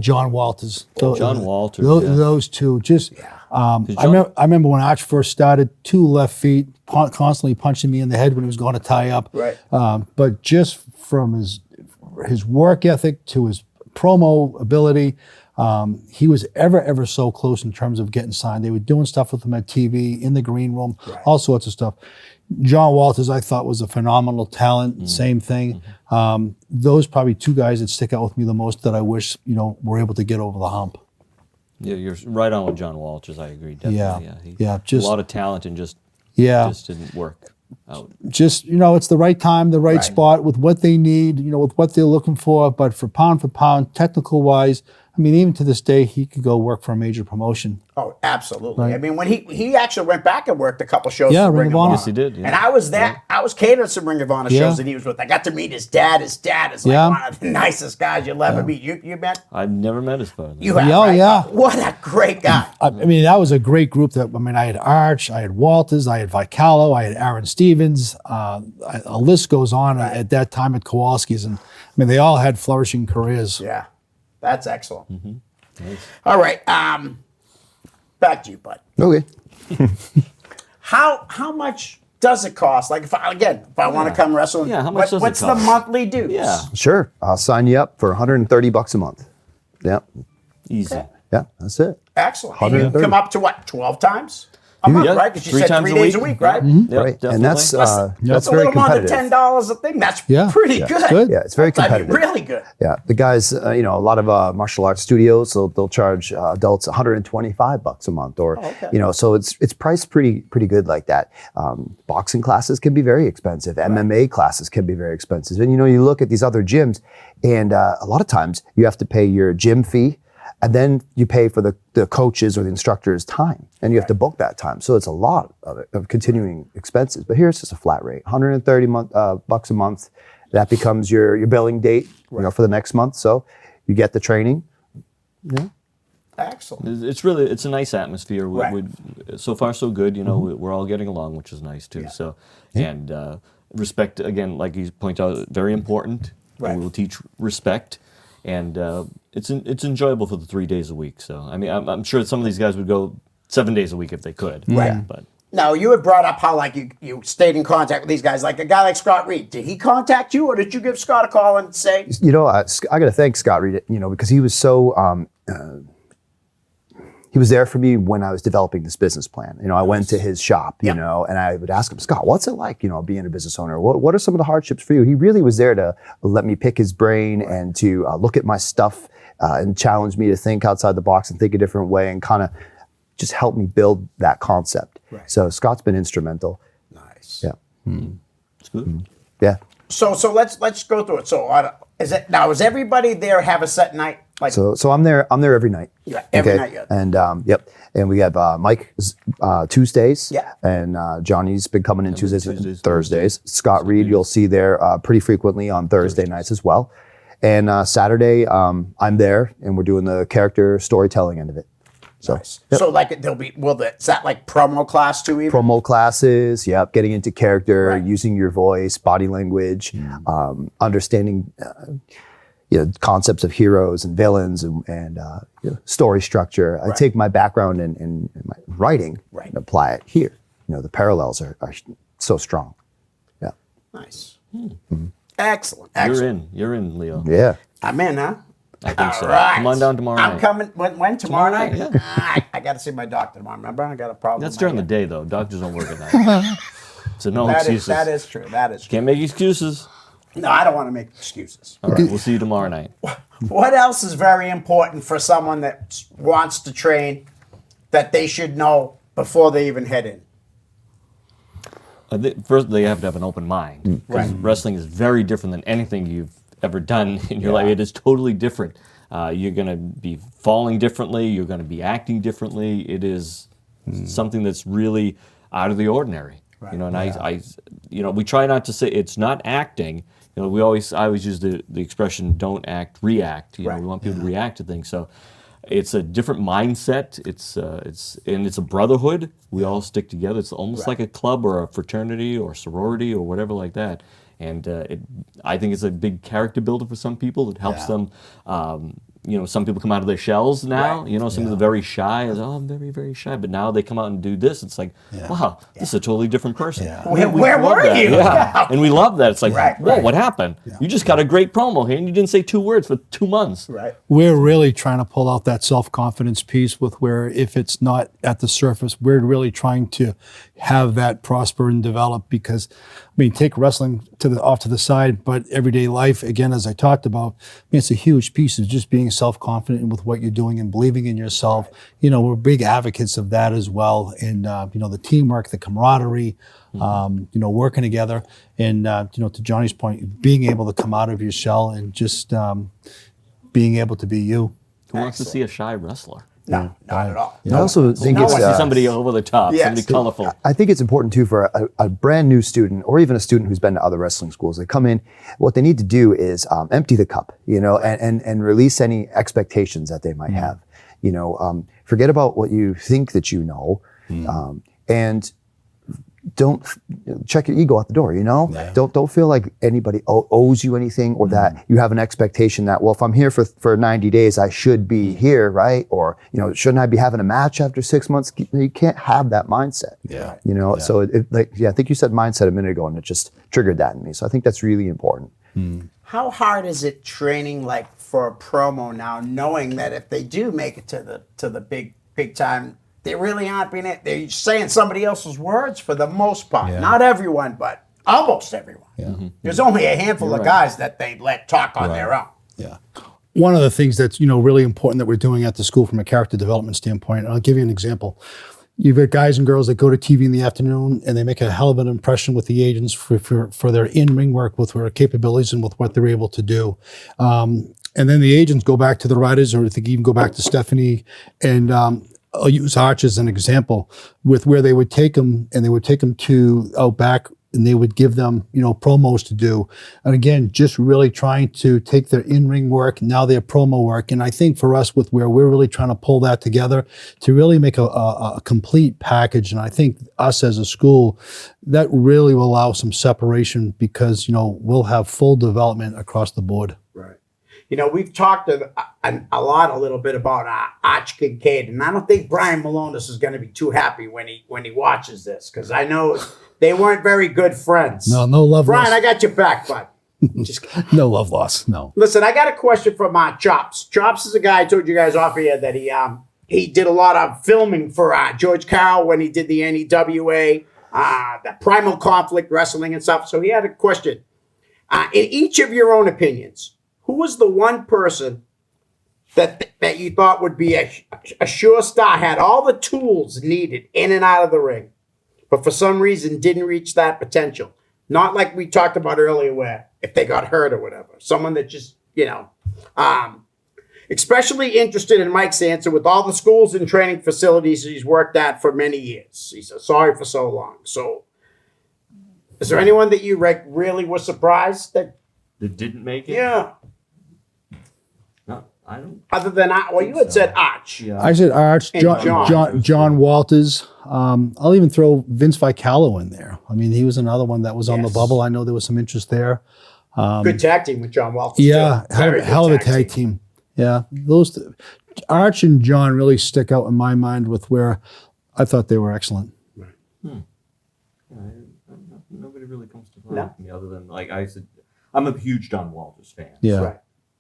John Walters.
John Walters,
Those,
yeah.
those two. Just, I
John-
remember when Arch first started, 2 left feet, constantly punching me in the head when he was going to tie up.
Right.
But just from his work ethic to his promo ability, he was ever so close in terms of getting signed. They were doing stuff with him at TV, in the green room, all sorts of stuff. John Walters, I thought, was a phenomenal talent. Same thing. Those probably 2 guys that stick out with me the most that I wish, were able to get over the hump.
Yeah, you're right on with John Walters. I agree. Definitely.
Yeah,
a lot of talent and just didn't work out.
Just, it's the right time, the right spot with what they need, with what they're looking for. But for pound, technical wise, I mean, even to this day, he could go work for a major promotion.
Oh, absolutely. I mean, when he actually went back and worked a couple shows
Yeah,
for Ring of Honor.
Yes, he did, yeah.
And I was there. I was catering some Ring of Honor
Yeah.
shows that he was with. I got to meet his dad. His dad is like
Yeah.
one of the nicest guys you'll ever meet. You met?
I've never met his father.
You have,
Yeah,
right?
yeah.
What a great guy.
I mean, that was a great group. I had Arch, I had Walters, I had Vicalo, I had Aaron Stevens. A list goes on at that time at Kowalski's. And I mean, they all had flourishing careers.
Yeah, that's excellent.
Mm-hmm. Nice.
All right, back to you, bud.
Okay.
How much does it cost? Like, if I want to come wrestle,
Yeah, how much does it
what's the
cost?
monthly dues?
Yeah,
Sure. I'll sign you up for $130 a month. Yeah.
easy.
Yeah, that's it.
Excellent. And you can
130.
come up to what, 12 times a month,
Yeah,
right? Because you
3
said
times
3
a
days a
week.
week, right?
Yep,
Right.
definitely.
And that's
That's a
very
little more than
competitive.
$10 a thing. That's
Yeah.
pretty
Yeah.
good.
It's good.
Yeah, it's very
I mean,
competitive.
really good.
Yeah, the guys, a lot of martial arts studios, they'll charge adults $125 a month, or
okay.
so it's priced pretty good like that. Boxing classes can be very expensive. MMA classes can be very expensive, and you look at these other gyms, and a lot of times you have to pay your gym fee, and then you pay for the coaches or the instructor's time, and you have to book that time. So it's a lot of continuing expenses. But here's just a flat rate, $130 a month. That becomes your billing date, for the next month. So you get the training.
Excellent.
It's a nice atmosphere.
Right.
So far, so good. We're all getting along, which is nice too. So, and respect, again, like you point out, very important.
Right.
And we will teach respect, and it's enjoyable for the 3 days a week. So, I mean, I'm sure some of these guys would go 7 days a week if they could.
Right.
But
Now, you had brought up how, like, you stayed in contact with these guys. Like, a guy like Scott Reed, did he contact you, or did you give Scott a call and say...
I got to thank Scott Reed, because he was so... he was there for me when I was developing this business plan. I went to his shop, and I would ask him, Scott, what's it like, being a business owner? What are some of the hardships for you? He really was there to let me pick his brain and to look at my stuff and challenge me to think outside the box and think a different way and kind of just help me build that concept.
Right.
So Scott's been instrumental.
Nice.
Yeah.
it's good.
Yeah.
So let's go through it. So is everybody there have a set night? Like,
So I'm there every night.
Yeah, every night, yeah.
And and we have Mike Tuesdays.
Yeah.
And Johnny's been coming in Tuesdays and
Tuesdays,
Thursdays. Scott Reed, you'll see there pretty frequently on Thursday nights as well. And Saturday, I'm there, and we're doing the character storytelling end of it. So
nice. So like is that like promo class too? Even
promo classes, getting into character,
Right.
using your voice, body language, understanding concepts of heroes and villains and story structure. I take my background in my writing
Right.
and apply it here. The parallels are so strong. Yeah.
nice. Excellent. Excellent.
You're in, Leo.
Yeah.
I'm in, huh?
I think so.
All right.
Come on down tomorrow
I'm
night.
coming. When tomorrow night?
Yeah.
I got to see my doctor tomorrow. Remember, I got a problem.
That's
with
during
my
the day, though. Doctors don't work at night. So no excuses.
That is true. That is true.
Can't make excuses.
No, I don't want to make excuses.
All right, we'll see you tomorrow night.
What else is very important for someone that wants to train that they should know before they even head in?
First, they have to have an open mind. Because wrestling is very different than anything you've ever done in your life. It is totally different. You're going to be falling differently. You're going to be acting differently. It is something that's really out of the ordinary.
Right.
And we try not to say it's not acting. I always use the expression "don't act, react." We want people to react to things. So it's a different mindset. It's a brotherhood. We all stick together. It's almost like a club or a fraternity or sorority or whatever like that. And I think it's a big character builder for some people. It helps them. Some people come out of their shells now.
Right.
Some people are very shy. I'm very, very shy. But now they come out and do this. It's like, wow, this is a totally different person.
Yeah.
Where
love
were
that.
you?
Yeah. And we love that. It's like,
Right,
whoa,
right.
what happened? You just got a great promo here and you didn't say 2 words for 2 months.
Right.
We're really trying to pull out that self-confidence piece with where if it's not at the surface, we're really trying to have that prosper and develop because, take wrestling off to the side, but everyday life, again, as I talked about, it's a huge piece of just being self-confident with what you're doing and believing in yourself. We're big advocates of that as well. And, the teamwork, the camaraderie, working together. And, to Johnny's point, being able to come out of your shell and just being able to be you.
Who wants to see a shy wrestler?
No, not at all.
I also think
No
it's
one
See somebody over the top,
Yes.
somebody colorful.
I think it's important too for a brand new student or even a student who's been to other wrestling schools. They come in, what they need to do is empty the cup, and release any expectations that they might have. Forget about what you think that you know, and don't check your ego out the door. Don't feel like anybody owes you anything, or that you have an expectation that, well, if I'm here for 90 days, I should be here, right? Or shouldn't I be having a match after 6 months? You can't have that mindset.
Yeah.
So I think you said mindset a minute ago, and it just triggered that in me. So I think that's really important.
How hard is it training like for a promo now, knowing that if they do make it to the big time, they really aren't they're saying somebody else's words for the most part.
Yeah.
Not everyone, but almost everyone.
Yeah.
There's only a handful of guys that they let talk on their own.
Yeah. One of the things that's really important that we're doing at the school from a character development standpoint, and I'll give you an example. You've got guys and girls that go to TV in the afternoon and they make a hell of an impression with the agents for their in-ring work, with their capabilities and with what they're able to do. And then the agents go back to the writers, or they even go back to Stephanie, and I'll use Arch as an example, with where they would take them, and they would take them to Outback, and they would give them, promos to do. And again, just really trying to take their in-ring work, now their promo work. And I think for us, with where we're really trying to pull that together to really make a complete package. And I think us as a school, that really will allow some separation, because, we'll have full development across the board.
Right. We've talked a little bit about Arch Kincaid, and I don't think Brian Malonis is going to be too happy when he watches this, because I know they weren't very good friends.
No love
Brian,
loss.
I got your back, bud. Just
No love loss. No.
listen. I got a question from Chops. Chops is a guy I told you guys off here that he did a lot of filming for George Carl when he did the NEWA, the Primal Conflict Wrestling and stuff. So he had a question. In each of your own opinions, who was the one person that you thought would be a sure star, had all the tools needed in and out of the ring, but for some reason didn't reach that potential? Not like we talked about earlier, where if they got hurt or whatever, someone that just, especially interested in Mike's answer. With all the schools and training facilities he's worked at for many years, he said, sorry for so long. So is there anyone that you really was surprised that?
That didn't make it?
Yeah.
No, I don't.
Other than, you had said Arch.
Yeah.
I said Arch,
And
John Walters. I'll even throw Vince Vicalo in there. I mean, he was another one that was on the
Yes.
bubble. I know there was some interest there.
Good tag team with John Walters.
Yeah,
too. Very good
hell of a tag team. Yeah, Arch and John really stick out in my mind with where I thought they were excellent.
Nobody really comes to mind
No.
for me, other than, like I said, I'm a huge John Walters fan.
Yeah,
Right.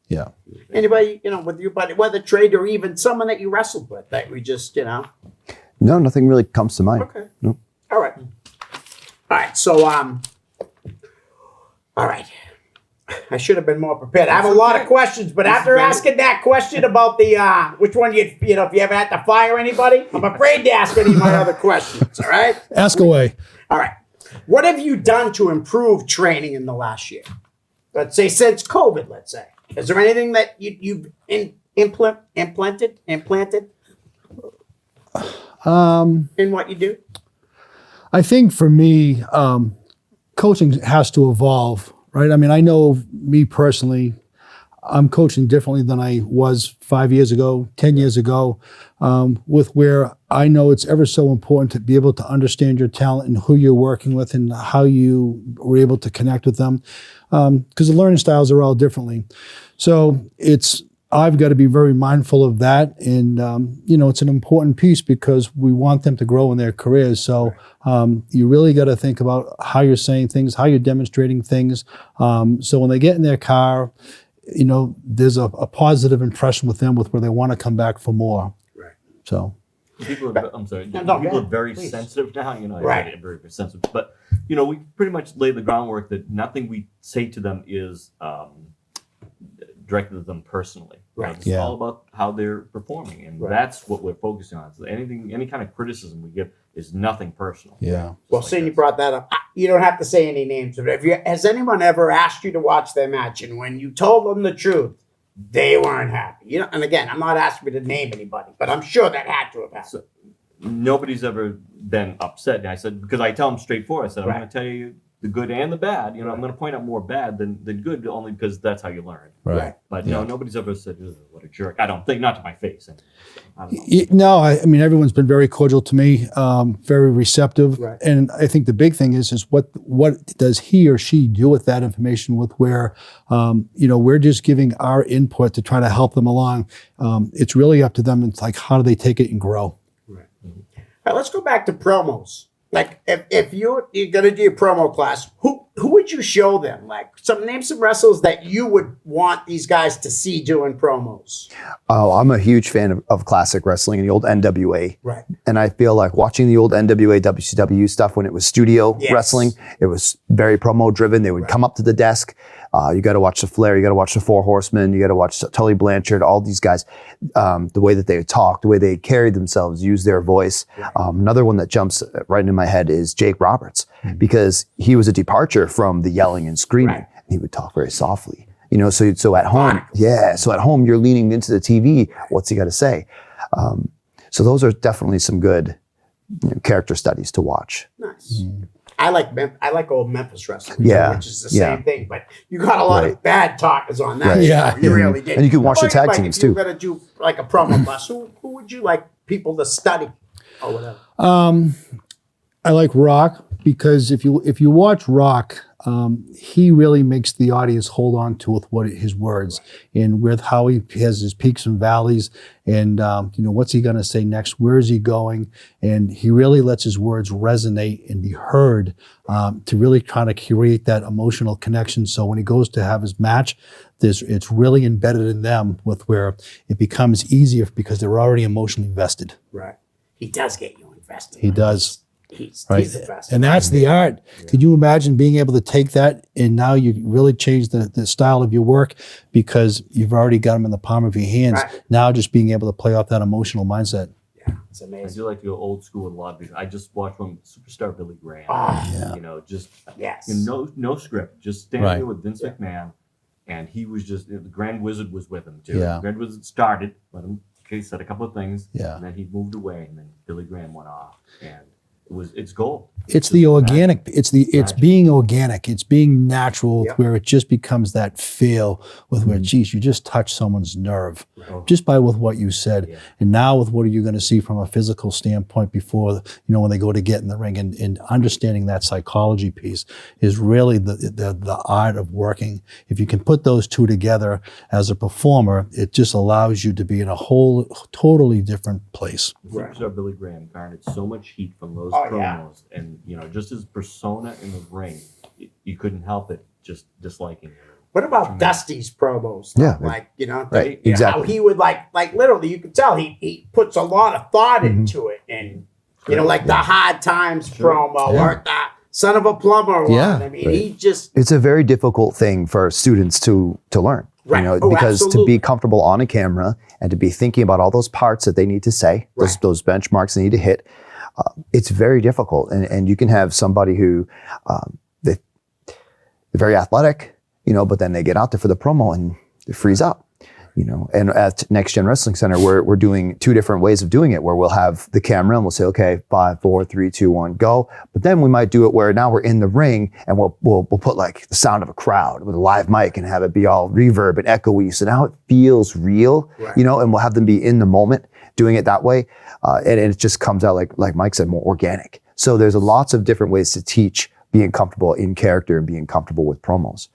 yeah.
Anybody, with you, buddy, whether trade or even someone that you wrestled with that we just,
No, nothing really comes to mind.
Okay.
Nope.
All right. All right. So, all right. I should have been more prepared. I have a lot of questions, but after asking that question about the which one if you ever had to fire anybody, I'm afraid to ask any of my other questions. All right.
Ask away.
All right. What have you done to improve training in the last year? Let's say since COVID. Let's say, is there anything that you've implanted in what you do?
I think for me, coaching has to evolve, right? I mean, I know me personally, I'm coaching differently than I was 5 years ago, 10 years ago, with where I know it's ever so important to be able to understand your talent and who you're working with and how you were able to connect with them. Because the learning styles are all differently. So I've got to be very mindful of that. And, it's an important piece because we want them to grow in their careers. So you really got to think about how you're saying things, how you're demonstrating things. So when they get in their car, there's a positive impression with them with where they want to come back for more.
Right.
So.
People are, I'm sorry.
No,
People are
go
very
ahead, please.
sensitive now. I
Right.
get very sensitive. But we pretty much lay the groundwork that nothing we say to them is directed to them personally.
Right.
It's
Yeah.
all about how they're performing, and
Right.
that's what we're focusing on. So any kind of criticism we give is nothing personal.
Yeah.
Well, seeing you brought that up, you don't have to say any names, but has anyone ever asked you to watch their match, and when you told them the truth, they weren't happy. You know, and again, I'm not asking you to name anybody, but I'm sure that had to have happened.
Nobody's ever been upset. And I said, because I tell them straightforward, I said, I'm
Right.
going to tell you the good and the bad. You know, I'm going to point out more bad than good, only because that's how you learn.
Right.
But no, nobody's ever said, "Ugh, what a jerk." I don't think, not to my face. And I don't know.
No, I mean everyone's been very cordial to me, very receptive,
Right.
and I think the big thing is what does he or she do with that information? With where we're just giving our input to try to help them along. It's really up to them. It's like how do they take it and grow?
Right. All right, let's go back to promos. Like, if you're gonna do a promo class, who would you show them? Like, name some wrestlers that you would want these guys to see doing promos.
Oh, I'm a huge fan of classic wrestling and the old NWA.
Right.
And I feel like watching the old NWA, WCW stuff when it was studio
Yes.
wrestling, it was very promo driven. They would come up to the desk. You got to watch the Flair. You got to watch the Four Horsemen. You got to watch Tully Blanchard. All these guys, the way that they would talk, the way they carried themselves, use their voice. Another one that jumps right into my head is Jake Roberts, because he was a departure from the yelling and screaming.
Right.
He would talk very softly. You know, so at home, so at home you're leaning into the TV. What's he got to say? So those are definitely some good character studies to watch.
Nice. I like old Memphis wrestling,
Yeah,
which is the
yeah.
same thing, but you got a lot of
Right.
bad talkers on that.
Right.
show.
Yeah.
You really did.
And you can watch the tag
Like,
teams
if you
too.
were gonna do like a promo class, who would you like people to study or whatever?
I like Rock because if you watch Rock, he really makes the audience hold on to with his words and with how he has his peaks and valleys, and what's he going to say next? Where is he going? And he really lets his words resonate and be heard to really try to create that emotional connection. So when he goes to have his match, it's really embedded in them with where it becomes easier because they're already emotionally invested.
Right. He does get you invested.
He does.
He's
Right.
the best.
And that's the art. Could you imagine being able to take that and now you really change the style of your work because you've already got them in the palm of your hands.
Right.
Now just being able to play off that emotional mindset.
Yeah, it's
I
amazing.
do like to go old school with a lot of these. I just watched one Superstar Billy Graham.
Oh,
You know, just
yes.
no script, just standing
Right.
there with Vince McMahon, and he was just the Grand Wizard was with him too.
Yeah.
Grand Wizard started, let him said a couple of things,
Yeah.
and then he moved away, and then Billy Graham went off, and it's gold.
It's
just
the
magic.
organic. It's
Magic.
being organic. It's being natural,
Yep.
where it just becomes that feel with where, geez, you just touch someone's nerve
Oh.
just by with what you said.
Yeah.
And now with what are you going to see from a physical standpoint before when they go to get in the ring, and understanding that psychology piece is really the art of working. If you can put those two together as a performer, it just allows you to be in a whole totally different place.
Right.
Superstar Billy Graham garnered so much heat from those
Oh,
promos,
yeah.
and just his persona in the ring, you couldn't help it just disliking him.
What about Dusty's promos?
Yeah.
Like,
Right,
how
exactly.
he would like literally, you could tell he puts a lot of thought into it. And, like the Hard Times promo or the Son of a Plumber one.
Yeah.
I mean, he just,
It's a very difficult thing for students to learn.
Right. Oh,
Because to
absolutely.
be comfortable on a camera and to be thinking about all those parts that they need to say,
Right.
those benchmarks they need to hit, it's very difficult. And you can have somebody who they're very athletic, but then they get out there for the promo and they freeze up. And at NextGen Wrestling Center, we're doing two different ways of doing it, where we'll have the camera and we'll say, okay, 5, 4, 3, 2, 1, go. But then we might do it where now we're in the ring and we'll put like the sound of a crowd with a live mic and have it be all reverb and echoey. So now it feels real,
Right.
and we'll have them be in the moment doing it that way. And it just comes out like Mike said, more organic. So there's lots of different ways to teach being comfortable in character and being comfortable with promos.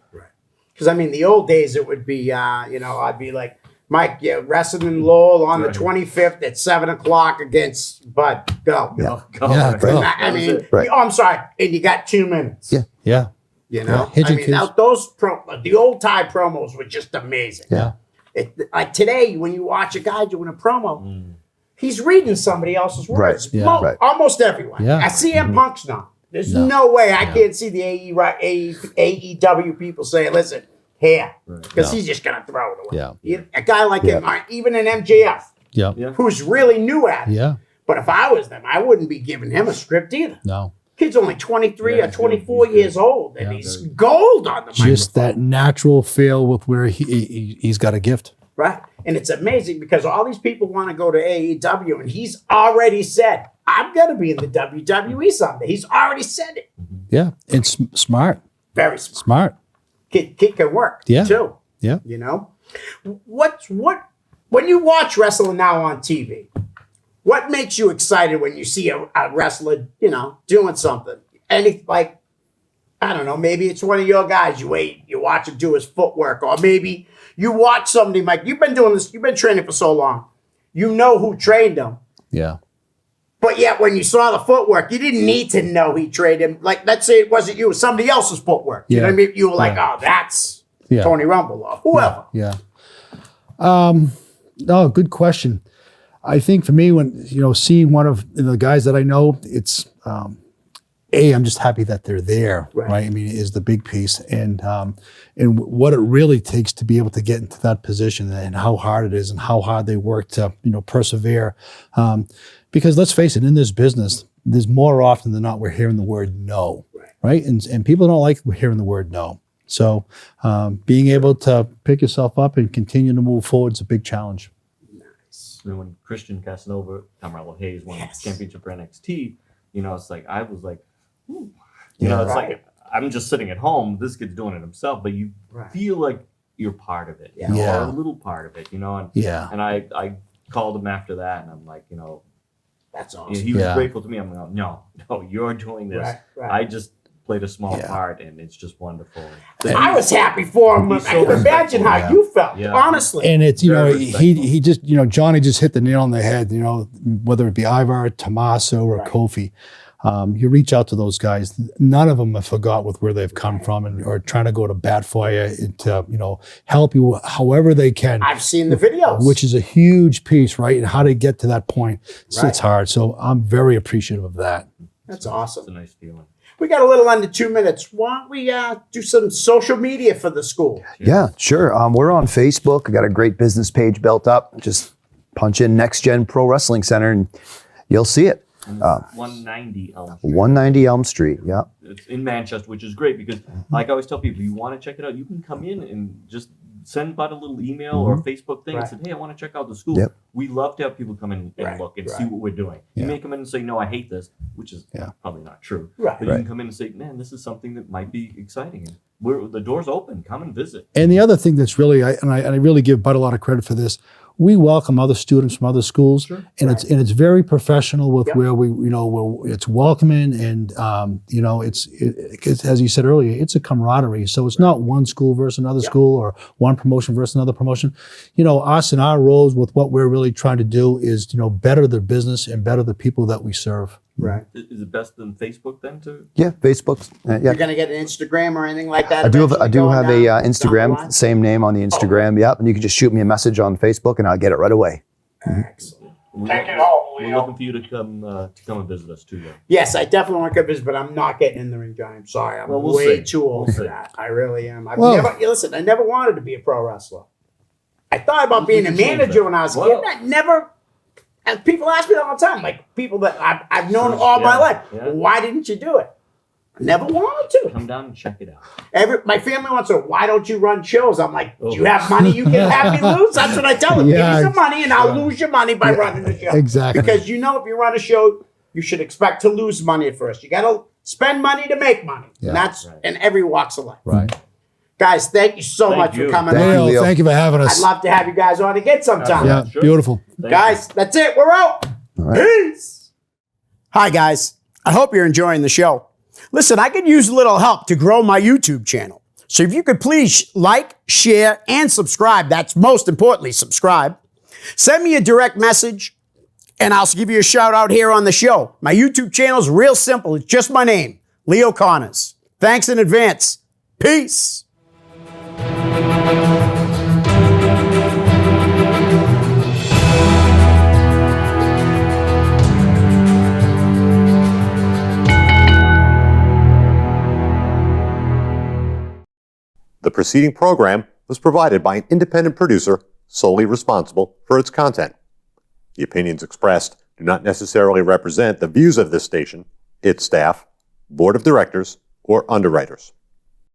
because I mean, the old days it would be, I'd be like, Mike, wrestling in Lowell on the
Right.
25th at 7:00 against Bud. Go.
Yeah.
Yeah,
Right.
right.
I mean,
Right.
I'm sorry, and you got 2 minutes.
Yeah.
Yeah.
You know,
Hit
I
your
mean,
kids.
the old time promos were just amazing.
Yeah.
Like today, when you watch a guy doing a promo, he's reading somebody else's
Right.
words.
Yeah.
Right.
Almost everyone.
Yeah.
I see CM Punk's not. There's no way I can't see the AEW people saying, listen, here, because he's just going to throw it away.
Yeah.
A guy like him, even an MJF,
Yeah.
Yeah.
who's really new at it.
Yeah.
But if I was them, I wouldn't be giving him a script either.
No.
Kid's only 23
Yeah,
or
he's
24
good.
years old, and
Yeah,
he's
very-
gold on the
Just
microphone.
that natural feel with where he's got a gift.
Right. And it's amazing because all these people want to go to AEW, and he's already said, I'm going to be in the WWE someday. He's already said it.
Yeah, it's smart.
Very smart.
Smart.
Kid can work,
Yeah.
too.
Yeah.
You know? What when you watch wrestling now on TV, what makes you excited when you see a wrestler, you know, doing something? Any, like, I don't know, maybe it's one of your guys, you watch him do his footwork, or maybe you watch somebody, Mike, you've been doing this, you've been training for so long. You know who trained him.
Yeah.
But yet when you saw the footwork, you didn't need to know he trained him. Like, let's say it wasn't you, it was somebody else's footwork. You know what I mean? You were like, oh, that's
Yeah.
Tony Rumble or whoever.
Yeah. No, good question. I think for me, when seeing one of the guys that I know, it's I'm just happy that they're there, right? I mean, is the big piece, and what it really takes to be able to get into that position, and how hard it is, and how hard they work to persevere. Because let's face it, in this business, there's more often than not we're hearing the word no, right? And people don't like hearing the word no. So being able to pick yourself up and continue to move forward is a big challenge.
And when Christian Casanova, Carmelo Hayes won the championship for NXT, it's like, I was like, ooh. It's like, I'm just sitting at home, this kid's doing it himself, but you feel like you're part of it, or a little part of it, and I called him after that, and I'm like,
That's awesome.
he was grateful to me. I'm like, no, you're doing this.
Right.
I just played a small part, and it's just wonderful.
I was happy for him.
He's
I
so
can imagine how
respectful.
you felt,
Yeah.
honestly.
And it's
Very
he just Johnny just hit the nail on the head. Whether it be Ivar, Tommaso, or Kofi, you reach out to those guys. None of them have forgot with where they've come from, and or trying to go to bat for you to help you however they can.
I've seen the videos.
Which is a huge piece, right? And how to get to that point, it's hard. So I'm very appreciative of that.
That's awesome.
It's a nice feeling.
We got a little under 2 minutes. Why don't we do some social media for the school?
Yeah, sure. We're on Facebook. I got a great business page built up. Just punch in NextGen Pro Wrestling Center and you'll see it.
190 Elm Street.
190 Elm Street. Yeah.
It's in Manchester, which is great because, like I always tell people, you want to check it out, you can come in and just send about a little email or a Facebook thing and say, hey, I want to check out the school.
Yep.
We love to have people come in and look and see what we're doing. You may come in and say, no, I hate this, which is probably not true.
Right.
But you can come in and say, man, this is something that might be exciting. And the door's open. Come and visit.
And the other thing that's really, I really give Bud a lot of credit for this. We welcome other students from other schools, and it's very professional with where we, where it's welcoming, and it's as you said earlier, it's a camaraderie. So it's not one school versus another school, or one promotion versus another promotion. Us and our roles with what we're really trying to do is, better the business and better the people that we serve.
Right.
Is it best than Facebook then to?
Yeah, Facebook.
You're going to get an Instagram or anything like that?
I do have
eventually
a
going down the
Instagram,
line?
same name on the Instagram. Yep, and you can just shoot me a message on Facebook, and I'll get it right away.
Excellent.
Take it home,
We're
Leo.
looking for you to come and visit us too, though.
Yes, I definitely want to visit, but I'm not getting in the ring, Johnny. I'm sorry. I'm
Well, we'll
way
see.
too old
We'll
for
see.
that. I really am.
Well-
I never wanted to be a pro wrestler. I thought about being a
You can change
manager
that.
when I was a
Well-
kid. I never, and people ask me all the time, like people that I've known all my life,
Yeah.
why didn't you do it? I never wanted to.
Come down and check it out.
My family wants to, why don't you run shows? I'm like, do you have money you can have me lose? That's what I tell them.
Yeah.
Give me some money and I'll lose your money by running the show.
Exactly.
Because if you run a show, you should expect to lose money at first. You got to spend money to make money.
Yeah.
And that's in every walks of life.
Right.
Guys, thank you so
Thank
much
you.
for coming
Thank
on.
you, Leo.
Thank you for having
I'd
us.
love to have you guys on again sometime.
Yeah,
Sure.
beautiful.
Thank
Guys, that's it. We're out. Peace. Hi, guys. I hope you're enjoying the show. Listen, I could use a little help to grow my YouTube channel. So if you could please like, share, and subscribe, that's most importantly, subscribe. Send me a direct message, and I'll give you a shout out here on the show. My YouTube channel is real simple. It's just my name, Leo Connors. Thanks in advance. Peace.
The preceding program was provided by an independent producer solely responsible for its content. The opinions expressed do not necessarily represent the views of this station, its staff, board of directors, or underwriters.